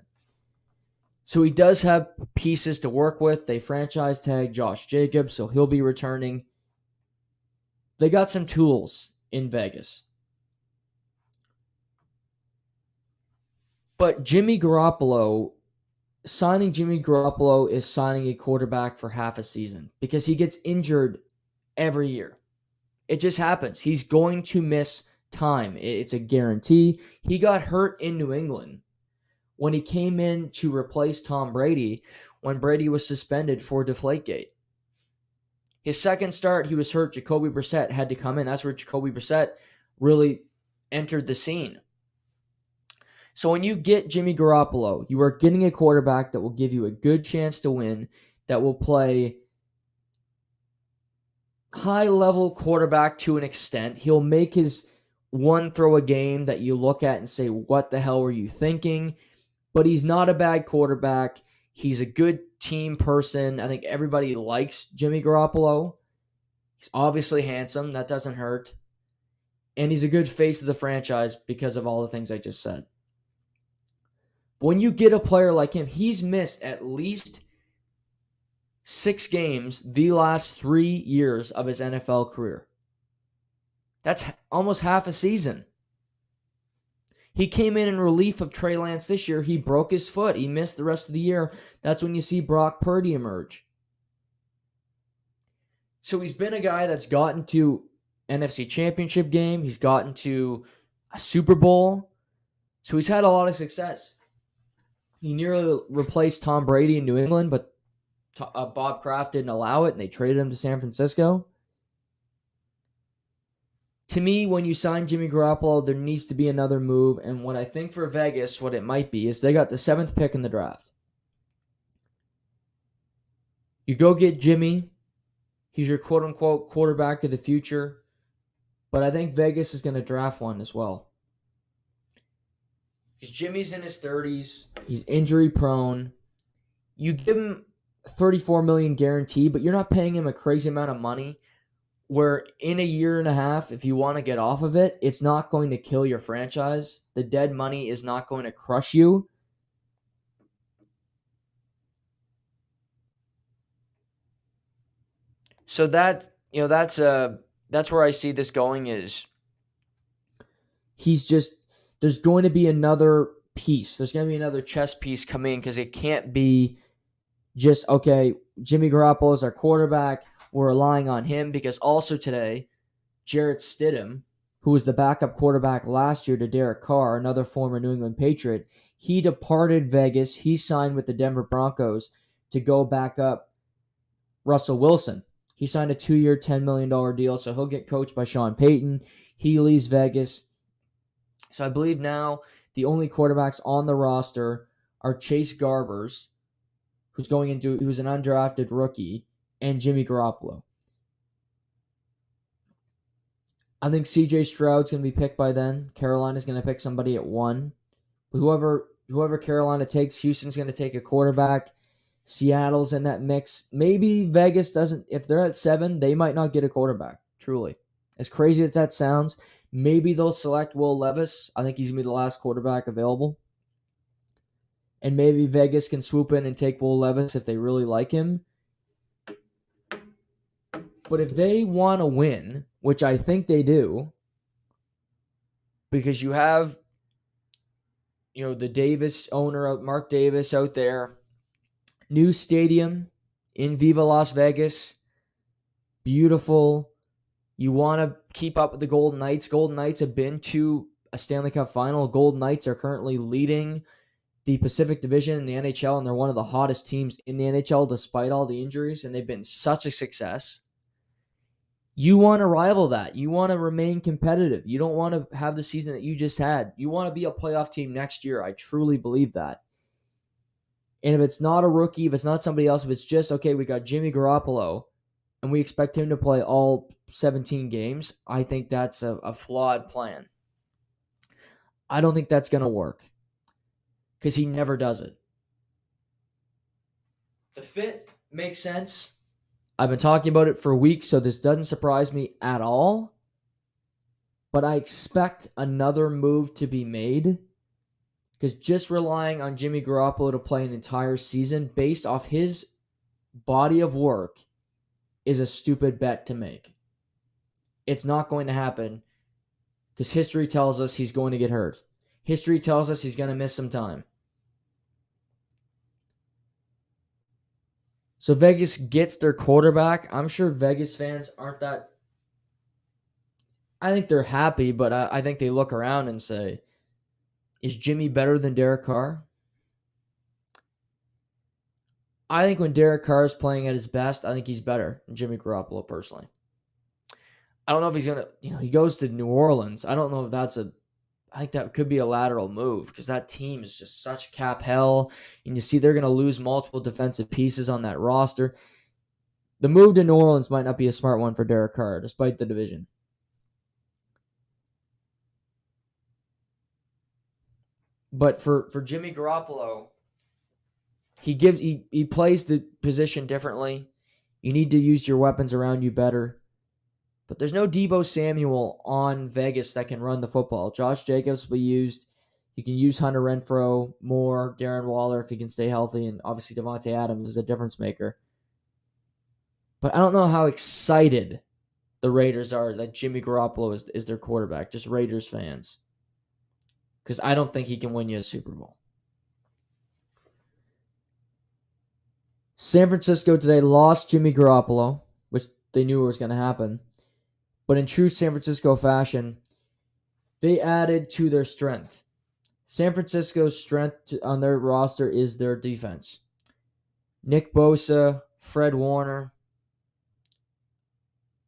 So he does have pieces to work with. They franchise tag Josh Jacobs, so he'll be returning. They got some tools in Vegas. But signing Jimmy Garoppolo is signing a quarterback for half a season because he gets injured every year. It just happens. He's going to miss time. It's a guarantee. He got hurt in New England when he came in to replace Tom Brady when Brady was suspended for Deflategate. His second start, he was hurt. Jacoby Brissett had to come in. That's where Jacoby Brissett really entered the scene. So when you get Jimmy Garoppolo, you are getting a quarterback that will give you a good chance to win, that will play high-level quarterback to an extent. He'll make his one throw a game that you look at and say, what the hell were you thinking? But he's not a bad quarterback. He's a good team person. I think everybody likes Jimmy Garoppolo. He's obviously handsome. That doesn't hurt. And he's a good face of the franchise because of all the things I just said. But when you get a player like him, he's missed at least 6 games the last 3 years of his NFL career. That's almost half a season. He came in relief of Trey Lance this year. He broke his foot. He missed the rest of the year. That's when you see Brock Purdy emerge. So he's been a guy that's gotten to NFC Championship game. He's gotten to a Super Bowl. So he's had a lot of success. He nearly replaced Tom Brady in New England, but Bob Kraft didn't allow it, and they traded him to San Francisco. To me, when you sign Jimmy Garoppolo, there needs to be another move, and what I think for Vegas, what it might be, is they got the 7th pick in the draft. You go get Jimmy. He's your quote-unquote quarterback of the future, but I think Vegas is going to draft one as well. Because Jimmy's in his 30s. He's injury prone. You give him $34 million guarantee, but you're not paying him a crazy amount of money where in a year and a half, if you want to get off of it, it's not going to kill your franchise. The dead money is not going to crush you. So that's where I see this going is he's just there's going to be another piece. There's going to be another chess piece coming in because it can't be just, okay, Jimmy Garoppolo is our quarterback. We're relying on him because also today, Jarrett Stidham, who was the backup quarterback last year to Derek Carr, another former New England Patriot, he departed Vegas. He signed with the Denver Broncos to go back up Russell Wilson. He signed a 2-year, $10 million deal, so he'll get coached by Sean Payton. He leaves Vegas. So I believe now the only quarterbacks on the roster are Chase Garbers, who's an undrafted rookie, and Jimmy Garoppolo. I think CJ Stroud's going to be picked by then. Carolina's going to pick somebody at 1. But whoever Carolina takes, Houston's going to take a quarterback. Seattle's in that mix. Maybe Vegas doesn't. If they're at 7, they might not get a quarterback, truly. As crazy as that sounds, maybe they'll select Will Levis. I think he's going to be the last quarterback available. And maybe Vegas can swoop in and take Will Levis if they really like him. But if they want to win, which I think they do, because you have, the Davis owner, Mark Davis, out there, new stadium in Viva Las Vegas, beautiful. You want to keep up with the Golden Knights. Golden Knights have been to a Stanley Cup final. Golden Knights are currently leading the Pacific Division in the NHL, and they're one of the hottest teams in the NHL despite all the injuries, and they've been such a success. You want to rival that. You want to remain competitive. You don't want to have the season that you just had. You want to be a playoff team next year. I truly believe that. And if it's not a rookie, if it's not somebody else, if it's just, okay, we got Jimmy Garoppolo, and we expect him to play all 17 games, I think that's a flawed plan. I don't think that's going to work because he never does it. The fit makes sense. I've been talking about it for weeks, so this doesn't surprise me at all. But I expect another move to be made because just relying on Jimmy Garoppolo to play an entire season based off his body of work is a stupid bet to make. It's not going to happen because history tells us he's going to get hurt. History tells us he's going to miss some time. So Vegas gets their quarterback. I'm sure Vegas fans aren't that... I think they're happy, but I think they look around and say, is Jimmy better than Derek Carr? I think when Derek Carr is playing at his best, I think he's better than Jimmy Garoppolo personally. I don't know if he's going to... he goes to New Orleans. I don't know if that's I think that could be a lateral move because that team is just such cap hell. And you see they're going to lose multiple defensive pieces on that roster. The move to New Orleans might not be a smart one for Derek Carr, despite the division. But for Jimmy Garoppolo, he plays the position differently. You need to use your weapons around you better. But there's no Deebo Samuel on Vegas that can run the football. Josh Jacobs will be used. You can use Hunter Renfrow more, Darren Waller if he can stay healthy, and obviously Devontae Adams is a difference maker. But I don't know how excited the Raiders are that Jimmy Garoppolo is their quarterback, just Raiders fans. Because I don't think he can win you a Super Bowl. San Francisco today lost Jimmy Garoppolo, which they knew was going to happen. But in true San Francisco fashion, they added to their strength. San Francisco's strength on their roster is their defense. Nick Bosa, Fred Warner,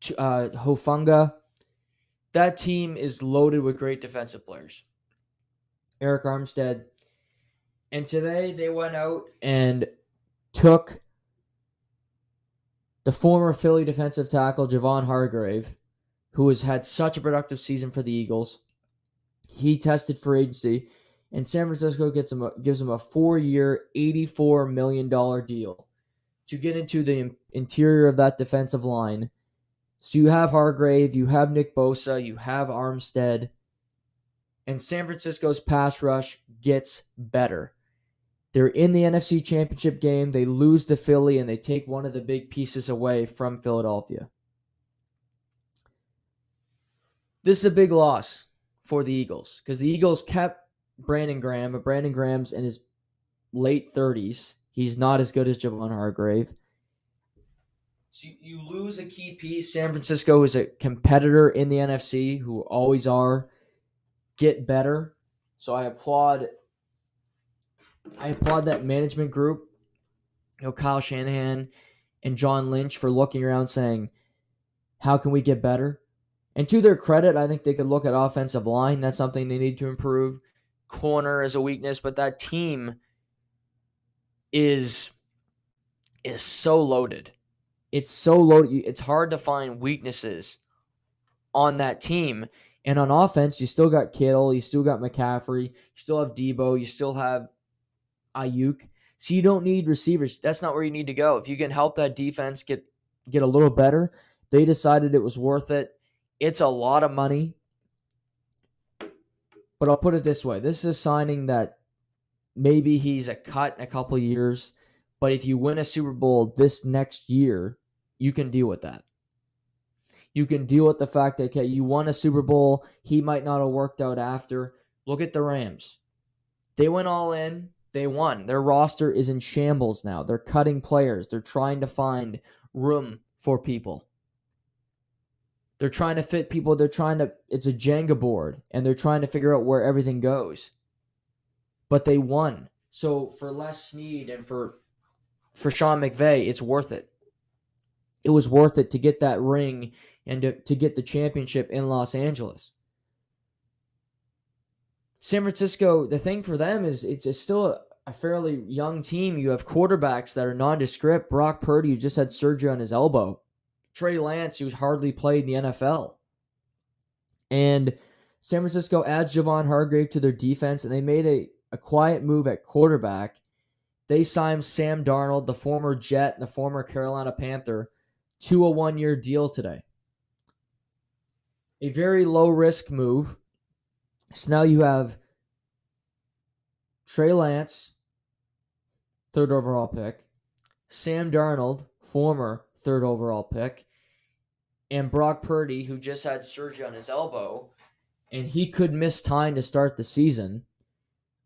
Hufanga. That team is loaded with great defensive players. Eric Armstead. And today they went out and took the former Philly defensive tackle, Javon Hargrave, who has had such a productive season for the Eagles. He tested for agency, and San Francisco gives him a 4-year, $84 million deal to get into the interior of that defensive line. So you have Hargrave, you have Nick Bosa, you have Armstead, and San Francisco's pass rush gets better. They're in the NFC Championship game. They lose to Philly, and they take one of the big pieces away from Philadelphia. This is a big loss for the Eagles because the Eagles kept Brandon Graham, but Brandon Graham's in his late 30s. He's not as good as Javon Hargrave. So you lose a key piece. San Francisco is a competitor in the NFC who always are. Get better. So I applaud that management group, Kyle Shanahan and John Lynch for looking around saying, how can we get better? And to their credit, I think they could look at offensive line. That's something they need to improve. Corner is a weakness, but that team is so loaded. It's so loaded. It's hard to find weaknesses on that team. And on offense, you still got Kittle, you still got McCaffrey, you still have Debo, you still have Ayuk. So you don't need receivers. That's not where you need to go. If you can help that defense get a little better, they decided it was worth it. It's a lot of money. But I'll put it this way. This is a signing that maybe he's a cut in a couple of years. But if you win a Super Bowl this next year, you can deal with that. You can deal with the fact that, okay, you won a Super Bowl. He might not have worked out after. Look at the Rams. They went all in. They won. Their roster is in shambles now. They're cutting players. They're trying to find room for people. They're trying to fit people. It's a Jenga board, and they're trying to figure out where everything goes. But they won. So for Les Snead and for Sean McVay, it's worth it. It was worth it to get that ring and to get the championship in Los Angeles. San Francisco, the thing for them is it's still a fairly young team. You have quarterbacks that are nondescript. Brock Purdy, who just had surgery on his elbow. Trey Lance, who's hardly played in the NFL. And San Francisco adds Javon Hargrave to their defense, and they made a quiet move at quarterback. They signed Sam Darnold, the former Jet and the former Carolina Panther, to a one-year deal today. A very low-risk move. So now you have Trey Lance, third overall pick, Sam Darnold, former third overall pick, and Brock Purdy, who just had surgery on his elbow, and he could miss time to start the season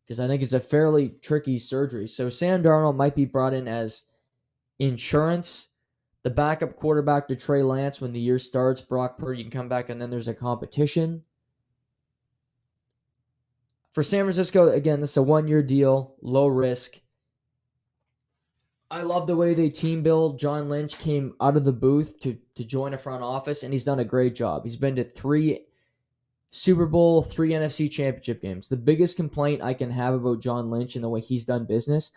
because I think it's a fairly tricky surgery. So Sam Darnold might be brought in as insurance, the backup quarterback to Trey Lance when the year starts. Brock Purdy can come back, and then there's a competition. For San Francisco, again, this is a one-year deal, low risk. I love the way they team build. John Lynch came out of the booth to join a front office, and he's done a great job. He's been to 3 Super Bowl, 3 NFC championship games. The biggest complaint I can have about John Lynch and the way he's done business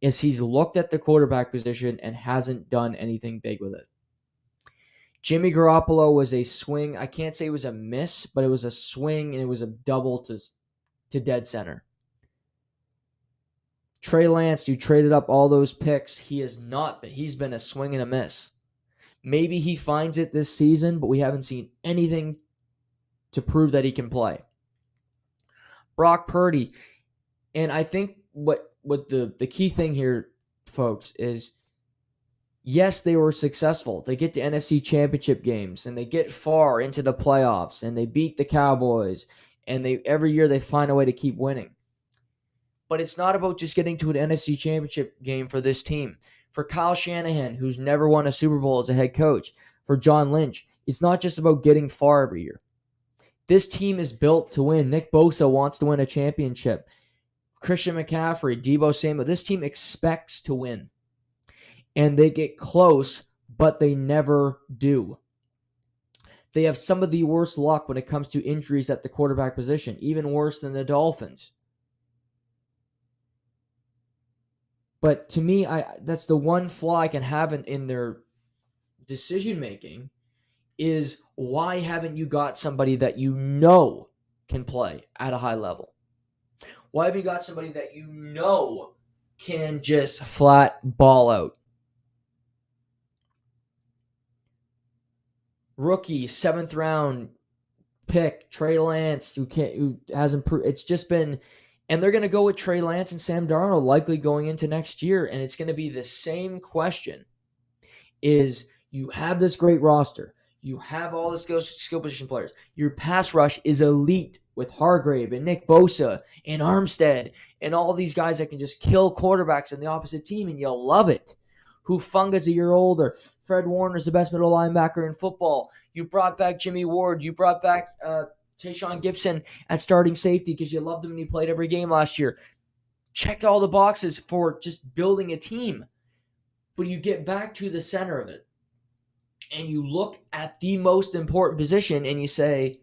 is he's looked at the quarterback position and hasn't done anything big with it. Jimmy Garoppolo was a swing. I can't say it was a miss, but it was a swing, and it was a double to dead center. Trey Lance, you traded up all those picks. He has not been. He's been a swing and a miss. Maybe he finds it this season, but we haven't seen anything to prove that he can play. Brock Purdy, and I think what the key thing here, folks, is yes, they were successful. They get to NFC championship games, and they get far into the playoffs, and they beat the Cowboys, and every year they find a way to keep winning. But it's not about just getting to an NFC championship game for this team. For Kyle Shanahan, who's never won a Super Bowl as a head coach, for John Lynch, it's not just about getting far every year. This team is built to win. Nick Bosa wants to win a championship. Christian McCaffrey, Debo Samuel, this team expects to win. And they get close, but they never do. They have some of the worst luck when it comes to injuries at the quarterback position, even worse than the Dolphins. But to me, that's the one flaw I can have in their decision-making is why haven't you got somebody that you know can play at a high level? Why have you got somebody that you know can just flat ball out? Rookie, 7th round pick, Trey Lance, who hasn't proved. It's just been, and they're going to go with Trey Lance and Sam Darnold likely going into next year, and it's going to be the same question: is you have this great roster, you have all the skill position players, your pass rush is elite with Hargrave and Nick Bosa and Armstead and all these guys that can just kill quarterbacks in the opposite team, and you'll love it. Hufunga's a year older. Fred Warner's the best middle linebacker in football. You brought back Jimmy Ward. You brought back Tayshaun Gibson at starting safety because you loved him and he played every game last year. Check all the boxes for just building a team. But you get back to the center of it and you look at the most important position and you say,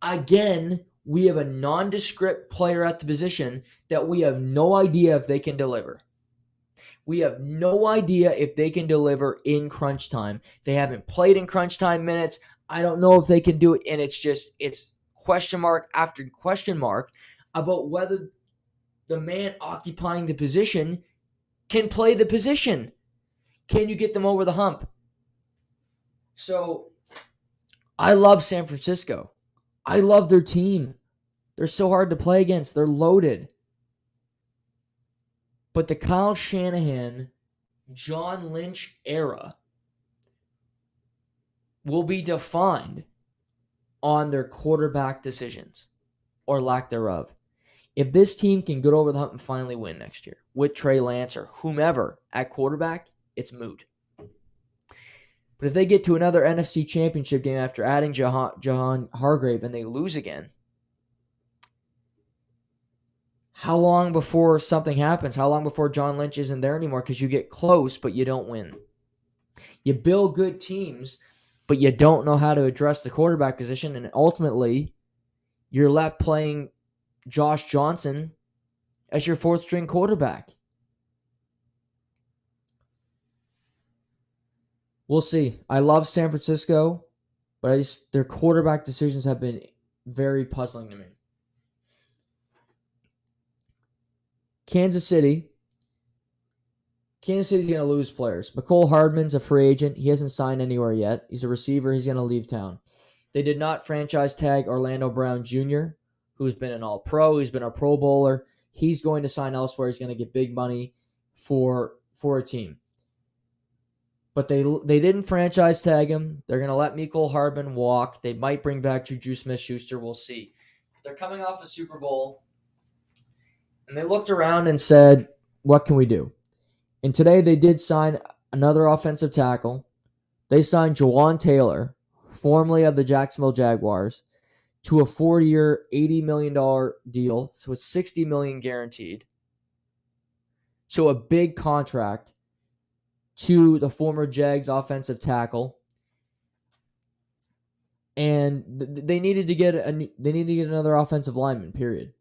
again, we have a nondescript player at the position that we have no idea if they can deliver. We have no idea if they can deliver in crunch time. They haven't played in crunch time minutes. I don't know if they can do it. And it's question mark after question mark about whether the man occupying the position can play the position. Can you get them over the hump? So I love San Francisco. I love their team. They're so hard to play against. They're loaded. But the Kyle Shanahan, John Lynch era will be defined on their quarterback decisions or lack thereof. If this team can get over the hump and finally win next year with Trey Lance or whomever at quarterback, it's moot. But if they get to another NFC Championship game after adding Jahan Hargrave and they lose again, how long before something happens? How long before John Lynch isn't there anymore? Because you get close, but you don't win. You build good teams, but you don't know how to address the quarterback position, and ultimately, you're left playing Josh Johnson as your fourth-string quarterback. We'll see. I love San Francisco, but their quarterback decisions have been very puzzling to me. Kansas City's going to lose players. Mecole Hardman's a free agent. He hasn't signed anywhere yet. He's a receiver. He's going to leave town. They did not franchise tag Orlando Brown Jr., who's been an All-Pro. He's been a Pro Bowler. He's going to sign elsewhere. He's going to get big money for a team. But they didn't franchise tag him. They're going to let Mecole Hardman walk. They might bring back Juju Smith-Schuster. We'll see. They're coming off a Super Bowl. And they looked around and said, what can we do? And today they did sign another offensive tackle. They signed Jawan Taylor, formerly of the Jacksonville Jaguars, to a 4-year, $80 million deal. So it's $60 million guaranteed. So a big contract to the former Jags offensive tackle. And they needed to get another offensive lineman, period,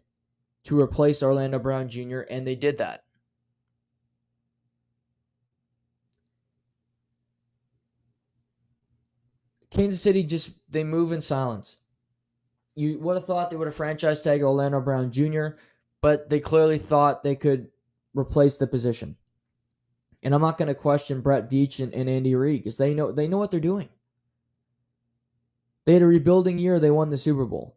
to replace Orlando Brown Jr., and they did that. Kansas City they move in silence. You would have thought they would have franchise tagged Orlando Brown Jr., but they clearly thought they could replace the position. And I'm not going to question Brett Veach and Andy Reid because they know what they're doing. They had a rebuilding year. They won the Super Bowl.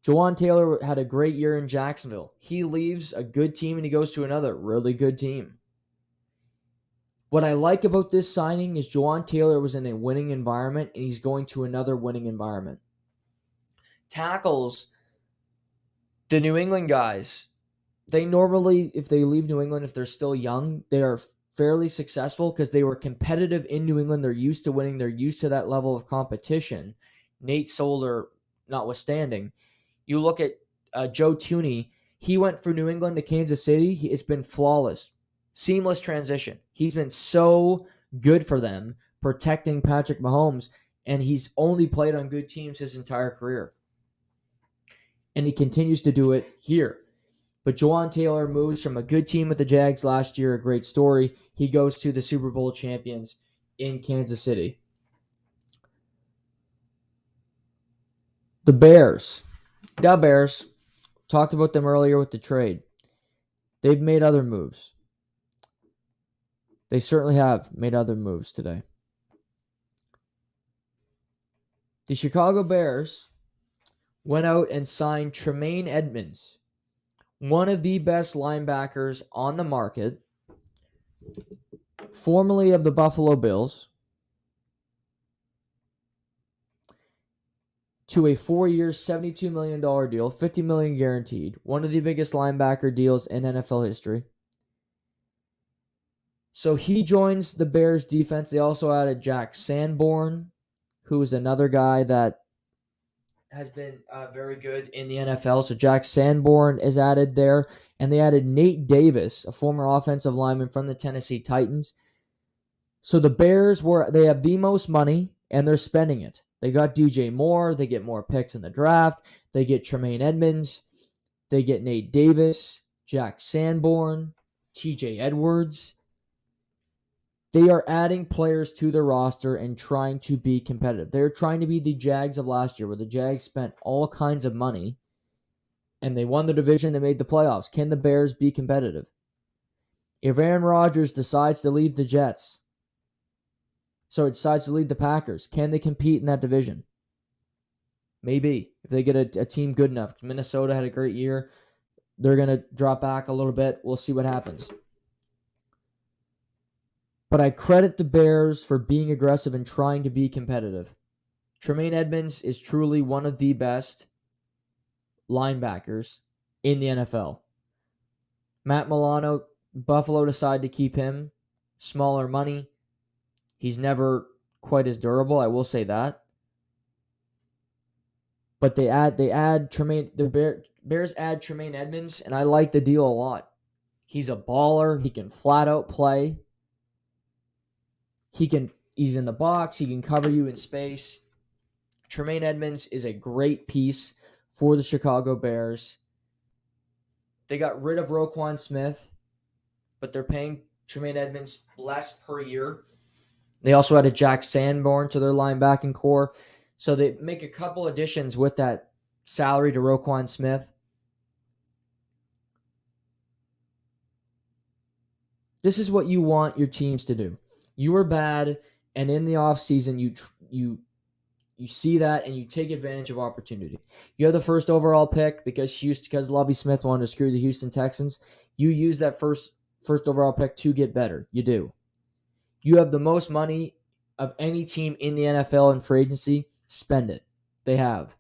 Jawan Taylor had a great year in Jacksonville. He leaves a good team and he goes to another really good team. What I like about this signing is Jawan Taylor was in a winning environment and he's going to another winning environment. Tackles, the New England guys, they normally, if they leave New England, if they're still young, they are fairly successful because they were competitive in New England. They're used to winning. They're used to that level of competition. Nate Solder notwithstanding. You look at Joe Thuney. He went from New England to Kansas City. It's been flawless. Seamless transition. He's been so good for them, protecting Patrick Mahomes, and he's only played on good teams his entire career. And he continues to do it here. But Jawan Taylor moves from a good team with the Jags last year, a great story. He goes to the Super Bowl champions in Kansas City. The Bears. Talked about them earlier with the trade. They've made other moves. They certainly have made other moves today. The Chicago Bears went out and signed Tremaine Edmonds, one of the best linebackers on the market, formerly of the Buffalo Bills, to a 4-year, $72 million deal, $50 million guaranteed. One of the biggest linebacker deals in NFL history. So he joins the Bears defense. They also added Jack Sanborn, who is another guy that has been very good in the NFL. So Jack Sanborn is added there. And they added Nate Davis, a former offensive lineman from the Tennessee Titans. So the Bears they have the most money, and they're spending it. They got DJ Moore. They get more picks in the draft. They get Tremaine Edmonds. They get Nate Davis, Jack Sanborn, TJ Edwards. They are adding players to their roster and trying to be competitive. They're trying to be the Jags of last year, where the Jags spent all kinds of money and they won the division and made the playoffs. Can the Bears be competitive? If Aaron Rodgers decides to leave the Jets, so it decides to lead the Packers, can they compete in that division? Maybe. If they get a team good enough. Minnesota had a great year. They're going to drop back a little bit. We'll see what happens. But I credit the Bears for being aggressive and trying to be competitive. Tremaine Edmonds is truly one of the best linebackers in the NFL. Matt Milano, Buffalo decided to keep him. Smaller money. He's never quite as durable, I will say that. But the Bears add Tremaine Edmonds, and I like the deal a lot. He's a baller. He can flat out play. He's in the box. He can cover you in space. Tremaine Edmonds is a great piece for the Chicago Bears. They got rid of Roquan Smith, but they're paying Tremaine Edmonds less per year. They also added Jack Sanborn to their linebacking core. So they make a couple additions with that salary to Roquan Smith. This is what you want your teams to do. You are bad, and in the offseason, you see that, and you take advantage of opportunity. You have the first overall pick because Lovie Smith wanted to screw the Houston Texans. You use that first overall pick to get better. You do. You have the most money of any team in the NFL in free agency. Spend it. They have.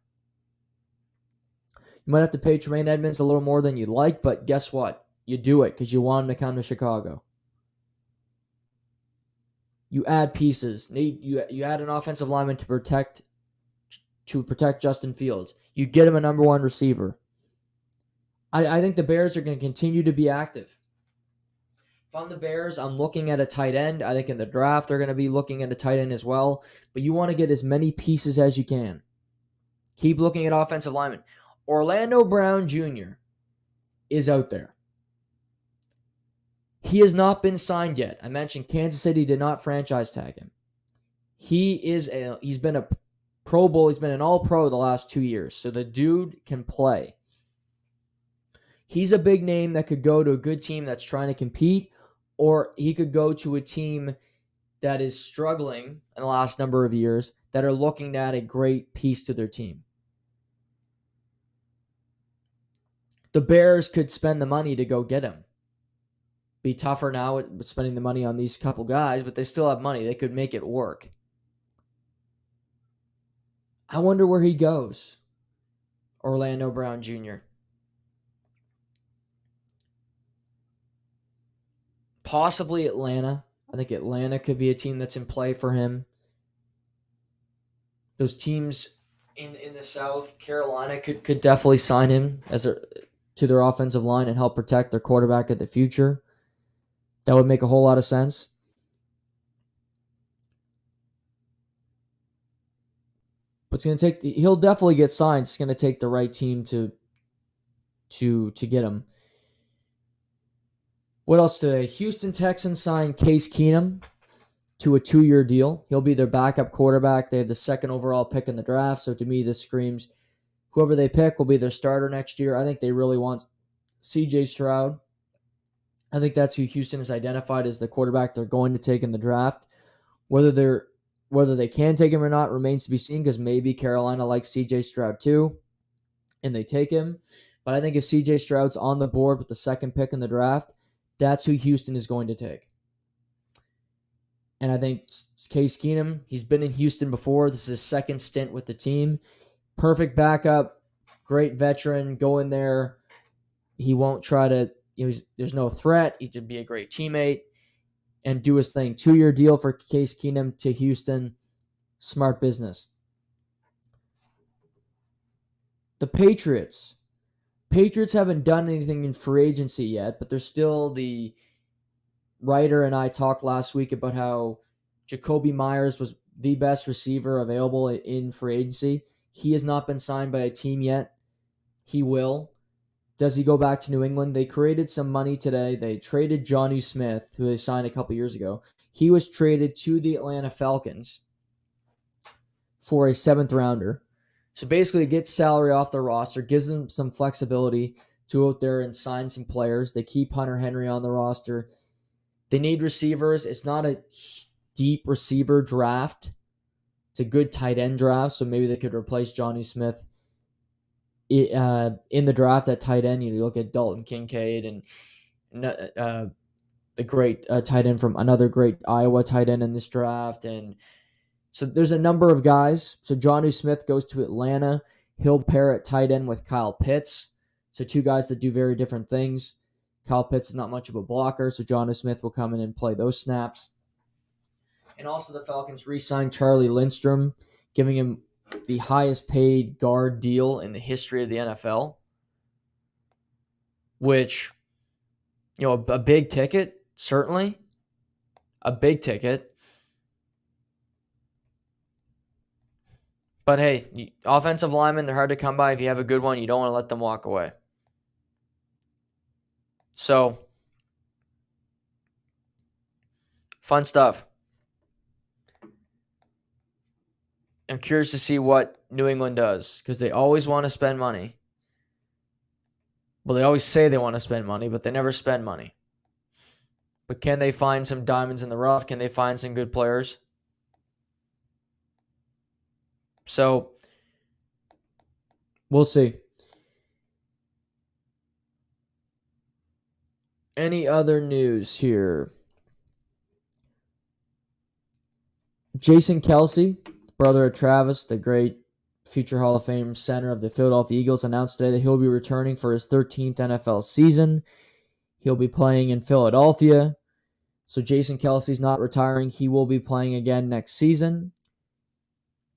You might have to pay Tremaine Edmonds a little more than you'd like, but guess what? You do it because you want him to come to Chicago. You add pieces. You add an offensive lineman to protect Justin Fields. You get him a number one receiver. I think the Bears are going to continue to be active. If I'm the Bears, I'm looking at a tight end. I think in the draft they're going to be looking at a tight end as well. But you want to get as many pieces as you can. Keep looking at offensive linemen. Orlando Brown Jr. is out there. He has not been signed yet. I mentioned Kansas City did not franchise tag him. He's been a Pro Bowl. He's been an All-Pro the last 2 years. So the dude can play. He's a big name that could go to a good team that's trying to compete, or he could go to a team that is struggling in the last number of years that are looking to add a great piece to their team. The Bears could spend the money to go get him. Be tougher now with spending the money on these couple guys, but they still have money. They could make it work. I wonder where he goes. Orlando Brown Jr. Possibly Atlanta. I think Atlanta could be a team that's in play for him. Those teams in the South, Carolina could definitely sign him to their offensive line and help protect their quarterback in the future. That would make a whole lot of sense. But he'll definitely get signed. It's going to take the right team to get him. What else today? Houston Texans signed Case Keenum to a 2-year deal. He'll be their backup quarterback. They have the second overall pick in the draft. So to me, this screams whoever they pick will be their starter next year. I think they really want C.J. Stroud. I think that's who Houston has identified as the quarterback they're going to take in the draft. Whether they can take him or not remains to be seen, because maybe Carolina likes C.J. Stroud too, and they take him. But I think if C.J. Stroud's on the board with the second pick in the draft, that's who Houston is going to take. And I think Case Keenum, he's been in Houston before. This is his second stint with the team. perfect backup, great veteran, go in there. He won't try to, there's no threat. He could be a great teammate and do his thing. 2-year deal for Case Keenum to Houston. Smart business. The Patriots. Patriots haven't done anything in free agency yet, but there's still the writer and I talked last week about how Jacoby Myers was the best receiver available in free agency. He has not been signed by a team yet. He will. Does he go back to New England? They created some money today. They traded Johnny Smith, who they signed a couple years ago. He was traded to the Atlanta Falcons for a 7th rounder. So basically, it gets salary off the roster, gives them some flexibility to go out there and sign some players. They keep Hunter Henry on the roster. They need receivers. It's not a deep receiver draft. It's a good tight end draft, so maybe they could replace Johnny Smith in the draft at tight end. You look at Dalton Kincaid and the great tight end from another great Iowa tight end in this draft. And so there's a number of guys. So Johnny Smith goes to Atlanta. He'll pair at tight end with Kyle Pitts. So 2 guys that do very different things. Kyle Pitts is not much of a blocker, so Johnny Smith will come in and play those snaps. And also the Falcons re-signed Charlie Lindstrom, giving him the highest paid guard deal in the history of the NFL, which, a big ticket, certainly. A big ticket. But hey, offensive linemen, they're hard to come by. If you have a good one, you don't want to let them walk away. So, fun stuff. I'm curious to see what New England does because they always want to spend money. Well, they always say they want to spend money, but they never spend money. But can they find some diamonds in the rough? Can they find some good players? So, we'll see. Any other news here? Jason Kelce, brother of Travis, the great future Hall of Fame center of the Philadelphia Eagles, announced today that he'll be returning for his 13th NFL season. He'll be playing in Philadelphia. So Jason Kelce's not retiring. He will be playing again next season.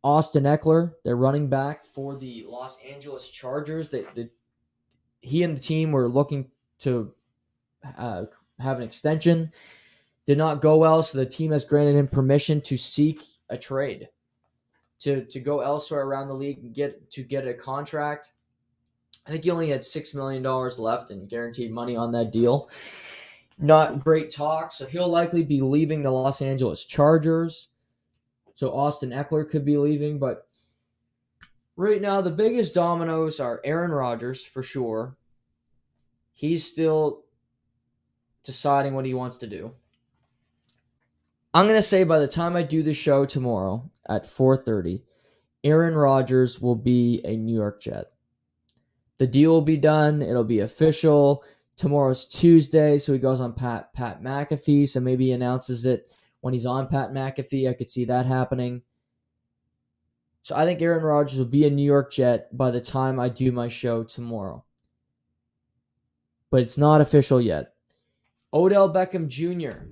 Austin Eckler, their running back for the Los Angeles Chargers, he and the team were looking to have an extension. Did not go well, so the team has granted him permission to seek a trade, to go elsewhere around the league and get a contract. I think he only had $6 million left in guaranteed money on that deal. Not great talk, so he'll likely be leaving the Los Angeles Chargers. So Austin Eckler could be leaving, but right now the biggest dominoes are Aaron Rodgers for sure. He's still deciding what he wants to do. I'm going to say by the time I do the show tomorrow at 4:30, Aaron Rodgers will be a New York Jet. The deal will be done. It'll be official. Tomorrow's Tuesday, so he goes on Pat McAfee, so maybe he announces it when he's on Pat McAfee. I could see that happening. So I think Aaron Rodgers will be a New York Jet by the time I do my show tomorrow. But it's not official yet. Odell Beckham Jr.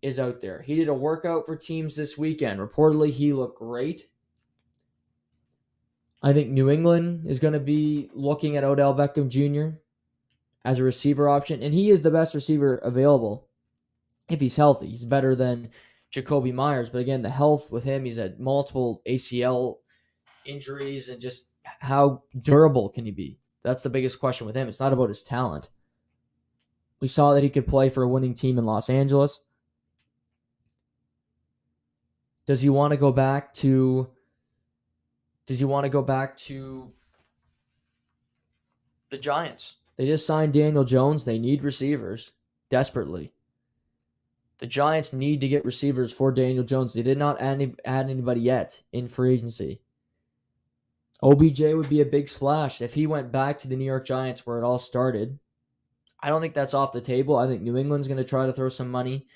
is out there. He did a workout for teams this weekend. Reportedly, he looked great. I think New England is going to be looking at Odell Beckham Jr. as a receiver option, and he is the best receiver available if he's healthy. He's better than Jacoby Myers, but again, the health with him, he's had multiple ACL injuries, and just how durable can he be? That's the biggest question with him. It's not about his talent. We saw that he could play for a winning team in Los Angeles. Does he want to go back to the Giants? They just signed Daniel Jones. They need receivers desperately. The Giants need to get receivers for Daniel Jones. They did not add anybody yet in free agency. OBJ would be a big splash if he went back to the New York Giants where it all started. I don't think that's off the table. I think New England's going to try to throw some money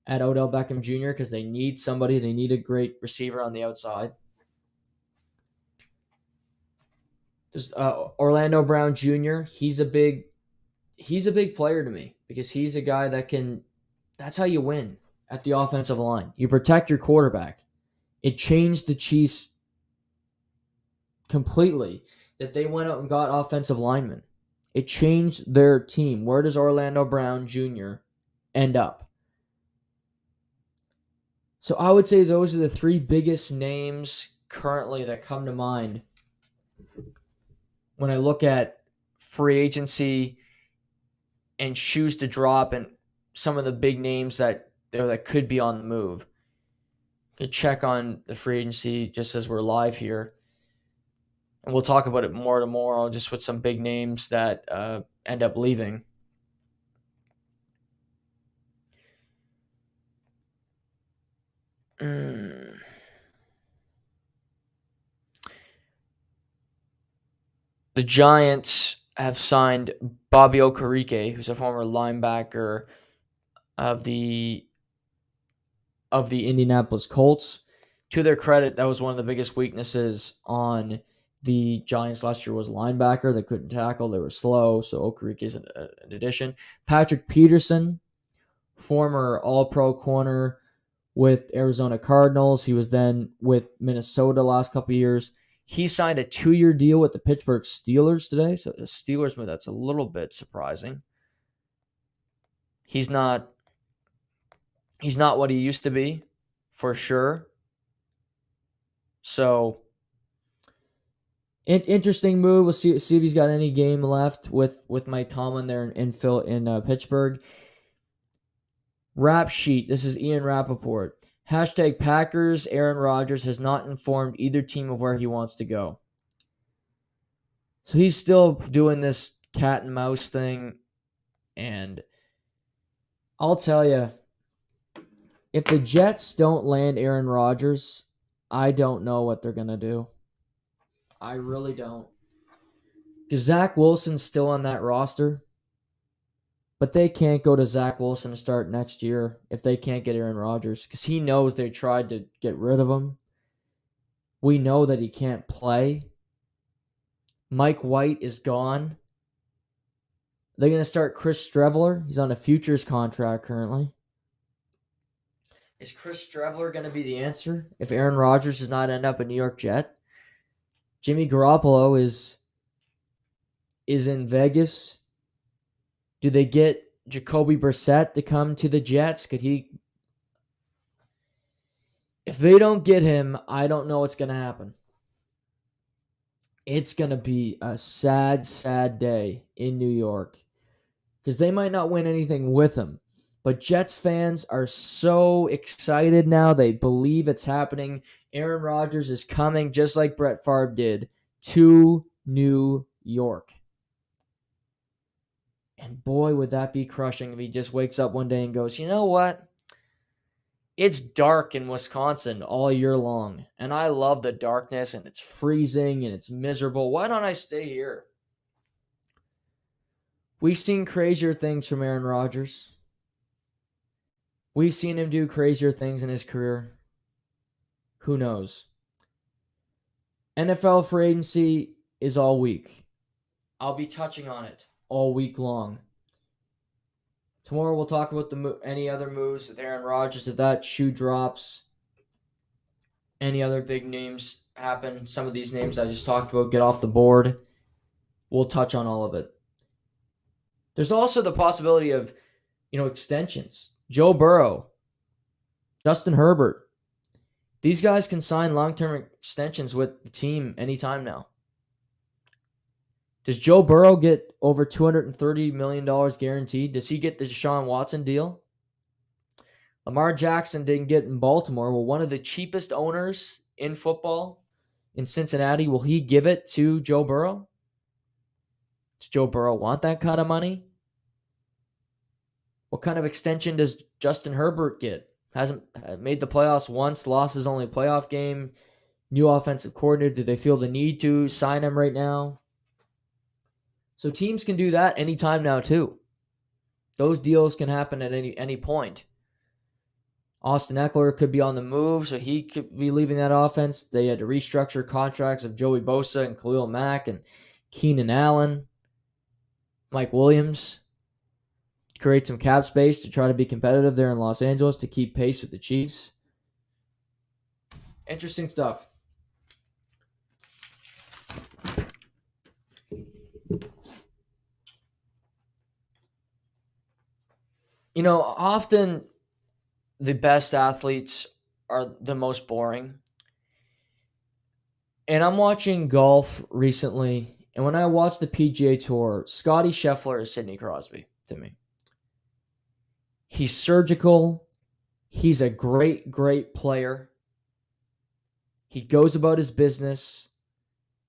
at Odell Beckham Jr. because they need somebody. They need a great receiver on the outside. Just Orlando Brown Jr. He's a big player to me because he's a guy that can. That's how you win at the offensive line. You protect your quarterback. It changed the Chiefs completely that they went out and got offensive linemen. It changed their team. Where does Orlando Brown Jr. end up? So I would say those are the three biggest names currently that come to mind when I look at free agency and shoes to drop and some of the big names that could be on the move. To check on the free agency just as we're live here. And we'll talk about it more tomorrow, just with some big names that end up leaving. The Giants have signed Bobby Okereke, who's a former linebacker of the Indianapolis Colts. To their credit, that was one of the biggest weaknesses on the Giants last year was linebacker. They couldn't tackle. They were slow, so Okereke is an addition. Patrick Peterson, former All-Pro corner with Arizona Cardinals. He was then with Minnesota last couple of years. He signed a 2-year deal with the Pittsburgh Steelers today. So the Steelers, that's a little bit surprising. He's not what he used to be, for sure. So, interesting move. We'll see if he's got any game left with Mike Tomlin there in Pittsburgh. Rap sheet. This is Ian Rappaport. Hashtag Packers. Aaron Rodgers has not informed either team of where he wants to go. So he's still doing this cat and mouse thing. And I'll tell you, if the Jets don't land Aaron Rodgers, I don't know what they're going to do. I really don't. Because Zach Wilson's still on that roster. But they can't go to Zach Wilson to start next year if they can't get Aaron Rodgers. Because he knows they tried to get rid of him. We know that he can't play. Mike White is gone. They're going to start Chris Streveler. He's on a futures contract currently. Is Chris Streveler going to be the answer if Aaron Rodgers does not end up a New York Jet? Jimmy Garoppolo is in Vegas. Do they get Jacoby Brissett to come to the Jets? If they don't get him, I don't know what's going to happen. It's going to be a sad, sad day in New York because they might not win anything with him. But Jets fans are so excited now. They believe it's happening. Aaron Rodgers is coming, just like Brett Favre did, to New York. And boy, would that be crushing if he just wakes up one day and goes, you know what? It's dark in Wisconsin all year long. And I love the darkness, and it's freezing, and it's miserable. Why don't I stay here? We've seen crazier things from Aaron Rodgers. We've seen him do crazier things in his career. Who knows? NFL free agency is all week. I'll be touching on it all week long. Tomorrow we'll talk about any other moves with Aaron Rodgers. If that shoe drops, any other big names happen, some of these names I just talked about get off the board, we'll touch on all of it. There's also the possibility of, extensions. Joe Burrow, Justin Herbert. These guys can sign long-term extensions with the team anytime now. Does Joe Burrow get over $230 million guaranteed? Does he get the Deshaun Watson deal? Lamar Jackson didn't get in Baltimore. Well, one of the cheapest owners in football in Cincinnati, will he give it to Joe Burrow? Does Joe Burrow want that kind of money? What kind of extension does Justin Herbert get? Hasn't made the playoffs once, lost his only playoff game. New offensive coordinator. Do they feel the need to sign him right now? So teams can do that anytime now too. Those deals can happen at any point. Austin Eckler could be on the move, so he could be leaving that offense. They had to restructure contracts of Joey Bosa and Khalil Mack and Keenan Allen, Mike Williams. Create some cap space to try to be competitive there in Los Angeles to keep pace with the Chiefs. Interesting stuff. Often the best athletes are the most boring. And I'm watching golf recently, and when I watch the PGA Tour, Scottie Scheffler is Sidney Crosby to me. He's surgical. He's a great, great player. He goes about his business,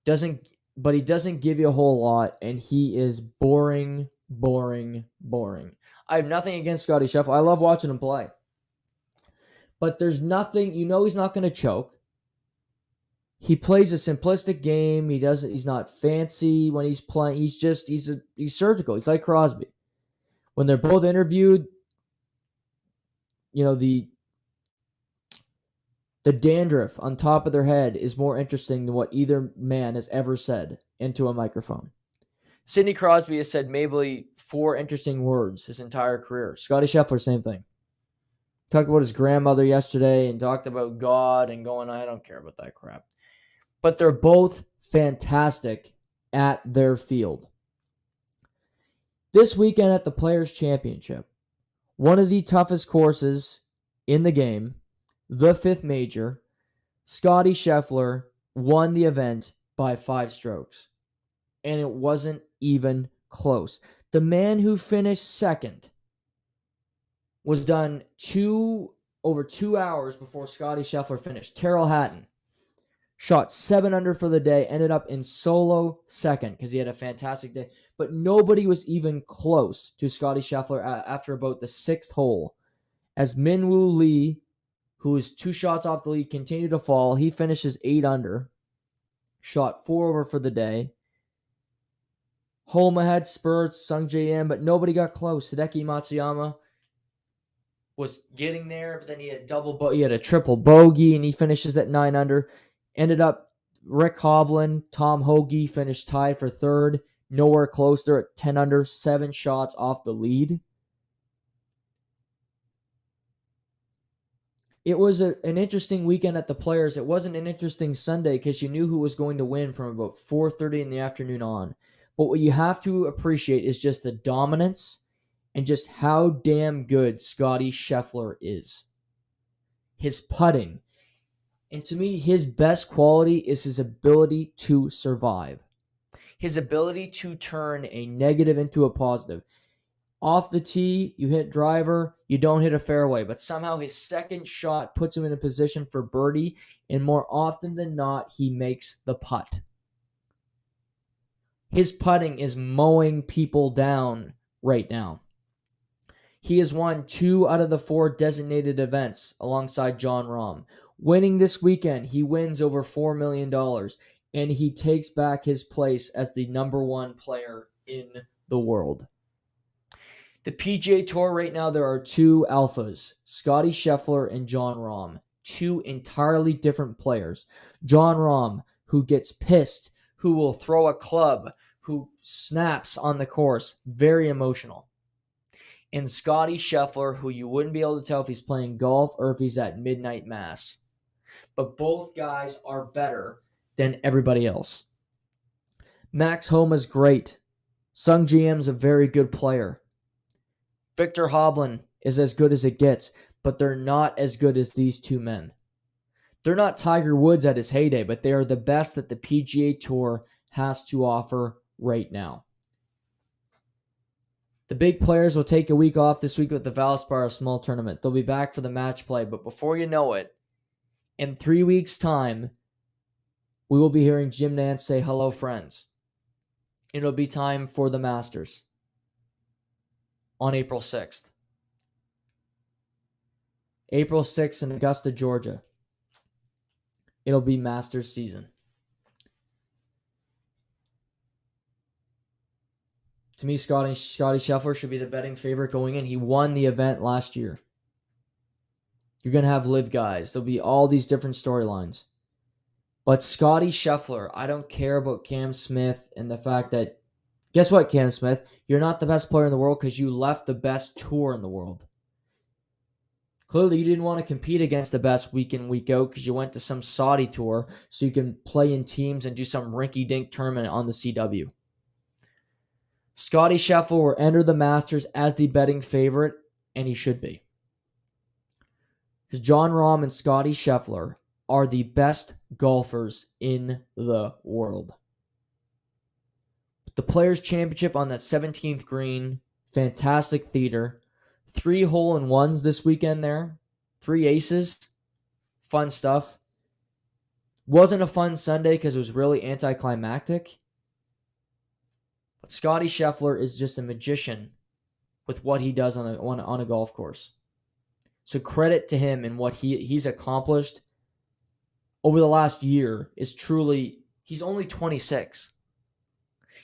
but he doesn't give you a whole lot, and he is boring, boring, boring. I have nothing against Scottie Scheffler. I love watching him play. But there's nothing, he's not going to choke. He plays a simplistic game. He's not fancy when he's playing. He's surgical. He's like Crosby. When they're both interviewed, the dandruff on top of their head is more interesting than what either man has ever said into a microphone. Sidney Crosby has said maybe 4 interesting words his entire career. Scottie Scheffler, same thing. Talked about his grandmother yesterday and talked about God and going, I don't care about that crap. But they're both fantastic at their field. This weekend at the Players' Championship, one of the toughest courses in the game, the 5th major, Scottie Scheffler won the event by 5 strokes. And it wasn't even close. The man who finished second was done over 2 hours before Scottie Scheffler finished. Terrell Hatton shot 7 under for the day, ended up in solo second because he had a fantastic day. But nobody was even close to Scottie Scheffler after about the 6th hole. As Minwoo Lee, who is 2 shots off the lead, continued to fall. He finishes 8 under, shot 4 over for the day. Homa had spurts, Sung J M, but nobody got close. Hideki Matsuyama was getting there, but then he had a triple bogey, and he finishes at 9 under. Ended up Rick Hovland, Tom Hoagie finished tied for 3rd, nowhere close. They're at 10 under, 7 shots off the lead. It was an interesting weekend at the Players. It wasn't an interesting Sunday because you knew who was going to win from about 4:30 in the afternoon on. But what you have to appreciate is just the dominance and just how damn good Scottie Scheffler is. His putting. And to me, his best quality is his ability to survive. His ability to turn a negative into a positive. Off the tee, you hit driver, you don't hit a fairway, but somehow his second shot puts him in a position for birdie, and more often than not, he makes the putt. His putting is mowing people down right now. He has won 2 out of the 4 designated events alongside Jon Rahm. Winning this weekend, he wins over $4 million, and he takes back his place as the number 1 player in the world. The PGA Tour right now, there are 2 alphas, Scottie Scheffler and Jon Rahm. 2 entirely different players. Jon Rahm, who gets pissed, who will throw a club, who snaps on the course, very emotional. And Scottie Scheffler, who you wouldn't be able to tell if he's playing golf or if he's at midnight mass. But both guys are better than everybody else. Max Homa's great. Sung GM's a very good player. Victor Hovland is as good as it gets, but they're not as good as these 2 men. They're not Tiger Woods at his heyday, but they are the best that the PGA Tour has to offer right now. The big players will take a week off this week with the Valspar small tournament. They'll be back for the match play, but before you know it, in 3 weeks' time, we will be hearing Jim Nantz say, "Hello, friends." It'll be time for the Masters on April 6th. April 6th in Augusta, Georgia. It'll be Masters season. To me, Scottie Scheffler should be the betting favorite going in. He won the event last year. You're going to have live guys. There'll be all these different storylines. But Scottie Scheffler, I don't care about Cam Smith and the fact that, guess what, Cam Smith? You're not the best player in the world because you left the best tour in the world. Clearly, you didn't want to compete against the best week in, week out because you went to some Saudi tour so you can play in teams and do some rinky-dink tournament on the CW. Scottie Scheffler will enter the Masters as the betting favorite, and he should be. Because Jon Rahm and Scottie Scheffler are the best golfers in the world. The Players' Championship on that 17th green, fantastic theater. 3 hole-in-ones this weekend there. 3 aces. Fun stuff. Wasn't a fun Sunday because it was really anticlimactic. But Scottie Scheffler is just a magician with what he does on a golf course. So credit to him and what he's accomplished over the last year is truly, he's only 26.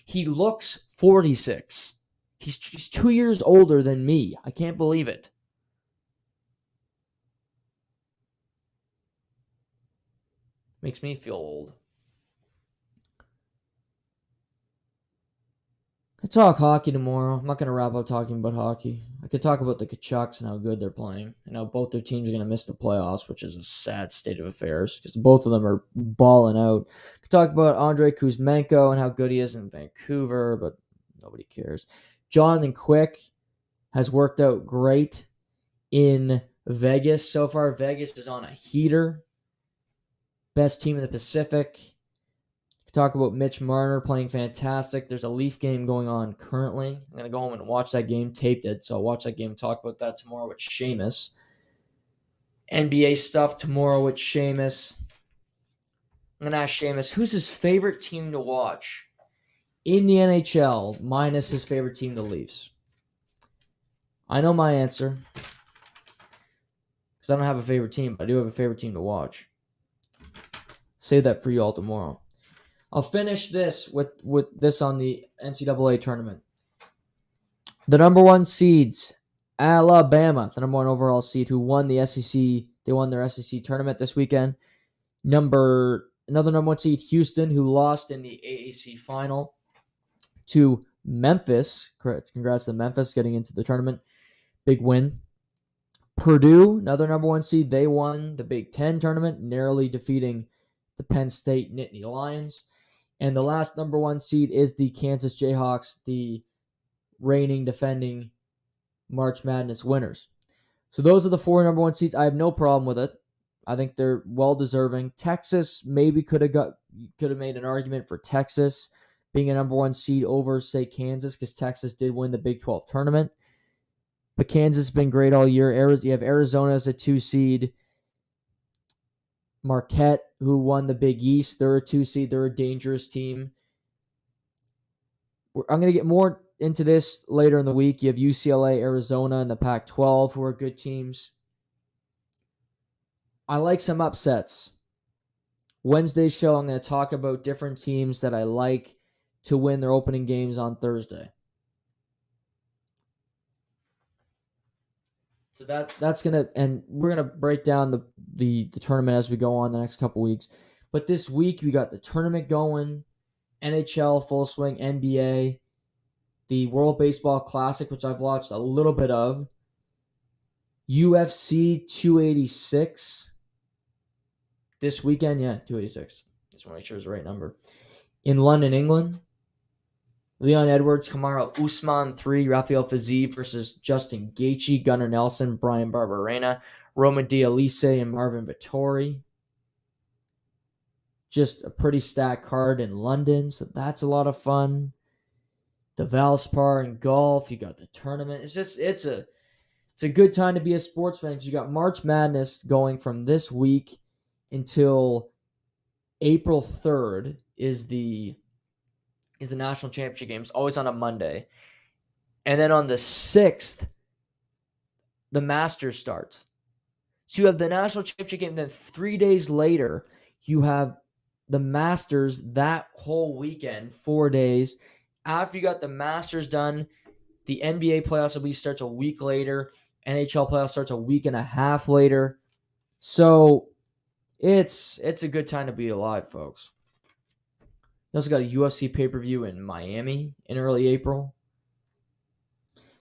He looks 46. He's 2 years older than me. I can't believe it. Makes me feel old. I talk hockey tomorrow. I'm not going to wrap up talking about hockey. I could talk about the Kachucks and how good they're playing. And how both their teams are going to miss the playoffs, which is a sad state of affairs because both of them are balling out. I could talk about Andrei Kuzmenko and how good he is in Vancouver, but nobody cares. Jonathan Quick has worked out great in Vegas. So far, Vegas is on a heater. Best team in the Pacific. Talk about Mitch Marner playing fantastic. There's a Leaf game going on currently. I'm going to go home and watch that game, taped it. So I'll watch that game and talk about that tomorrow with Seamus. NBA stuff tomorrow with Seamus. I'm going to ask Seamus, who's his favorite team to watch in the NHL minus his favorite team, the Leafs? I know my answer because I don't have a favorite team, but I do have a favorite team to watch. Save that for you all tomorrow. I'll finish this with this on the NCAA tournament. The number 1 seeds, Alabama, the number 1 overall seed, who won the SEC. They won their SEC tournament this weekend. Another number 1 seed, Houston, who lost in the AAC final to Memphis. Congrats to Memphis getting into the tournament. Big win. Purdue, another number 1 seed, they won the Big Ten tournament, narrowly defeating the Penn State Nittany Lions. And the last number 1 seed is the Kansas Jayhawks, the reigning, defending March Madness winners. So those are the 4 number 1 seeds. I have no problem with it. I think they're well deserving. Texas maybe could have made an argument for Texas being a number 1 seed over, say, Kansas, because Texas did win the Big 12 tournament. But Kansas has been great all year. You have Arizona as a 2 seed. Marquette, who won the Big East, they're a 2 seed. They're a dangerous team. I'm going to get more into this later in the week. You have UCLA, Arizona, and the Pac-12, who are good teams. I like some upsets. Wednesday's show, I'm going to talk about different teams that I like to win their opening games on Thursday. So that's gonna, and we're gonna break down the tournament as we go on the next couple weeks. But this week we got the tournament going, NHL full swing, NBA, the World Baseball Classic, which I've watched a little bit of, UFC 286 this weekend. Yeah, 286. Just want to make sure it's the right number. In London, England. Leon Edwards, Kamaru Usman 3, Rafael Fiziev versus Justin Gaethje, Gunnar Nelson, Brian Barberena, Roman Dialise, and Marvin Vettori. Just a pretty stacked card in London, so that's a lot of fun. The Valspar in golf, you got the tournament. It's a good time to be a sports fan because you got March Madness going from this week until April 3rd is the national championship game. It's always on a Monday. And then on the 6th, the Masters starts. So you have the national championship game. Then 3 days later, you have the Masters that whole weekend, 4 days. After you got the Masters done, the NBA playoffs starts a week later. NHL playoffs starts a week and a half later. So it's a good time to be alive, folks. You also got a UFC pay-per-view in Miami in early April.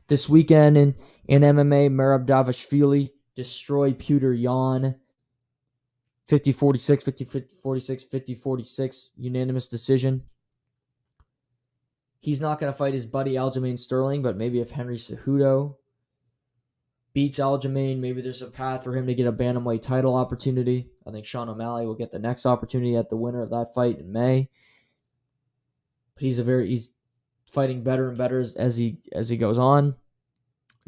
This weekend in MMA, Merab Davashvili destroyed Petr Yan 50-46, 50-46, 50-46, unanimous decision. He's not going to fight his buddy Aljamain Sterling, but maybe if Henry Cejudo beats Aljamain, maybe there's a path for him to get a bantamweight title opportunity. I think Sean O'Malley will get the next opportunity at the winner of that fight in May. But he's fighting better and better as he goes on.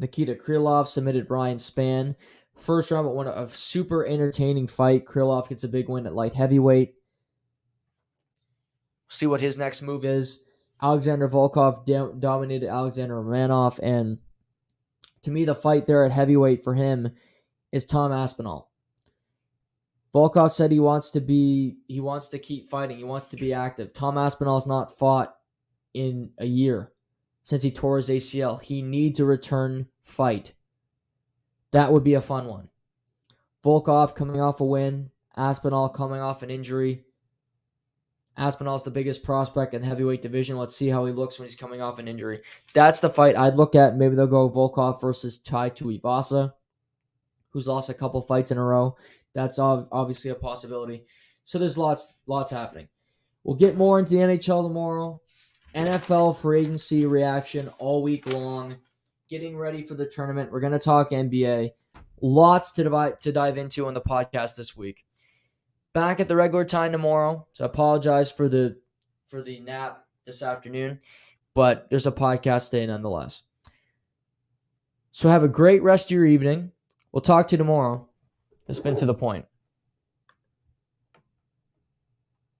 Nikita Krylov submitted Brian Spann. First round, but a super entertaining fight. Krylov gets a big win at light heavyweight. See what his next move is. Alexander Volkov dominated Alexander Romanov, and to me, the fight there at heavyweight for him is Tom Aspinall. Volkov said he wants to keep fighting. He wants to be active. Tom Aspinall's not fought in a year since he tore his ACL. He needs a return fight. That would be a fun one. Volkov coming off a win. Aspinall coming off an injury. Aspinall's the biggest prospect in the heavyweight division. Let's see how he looks when he's coming off an injury. That's the fight I'd look at. Maybe they'll go Volkov versus Tai Tuivasa, who's lost a couple fights in a row. That's obviously a possibility. So there's lots happening. We'll get more into the NHL tomorrow. NFL free agency reaction all week long. Getting ready for the tournament. We're going to talk NBA. Lots to dive into on the podcast this week. Back at the regular time tomorrow. So I apologize for the nap this afternoon, but there's a podcast day nonetheless. So have a great rest of your evening. We'll talk to you tomorrow. It's been To The Point.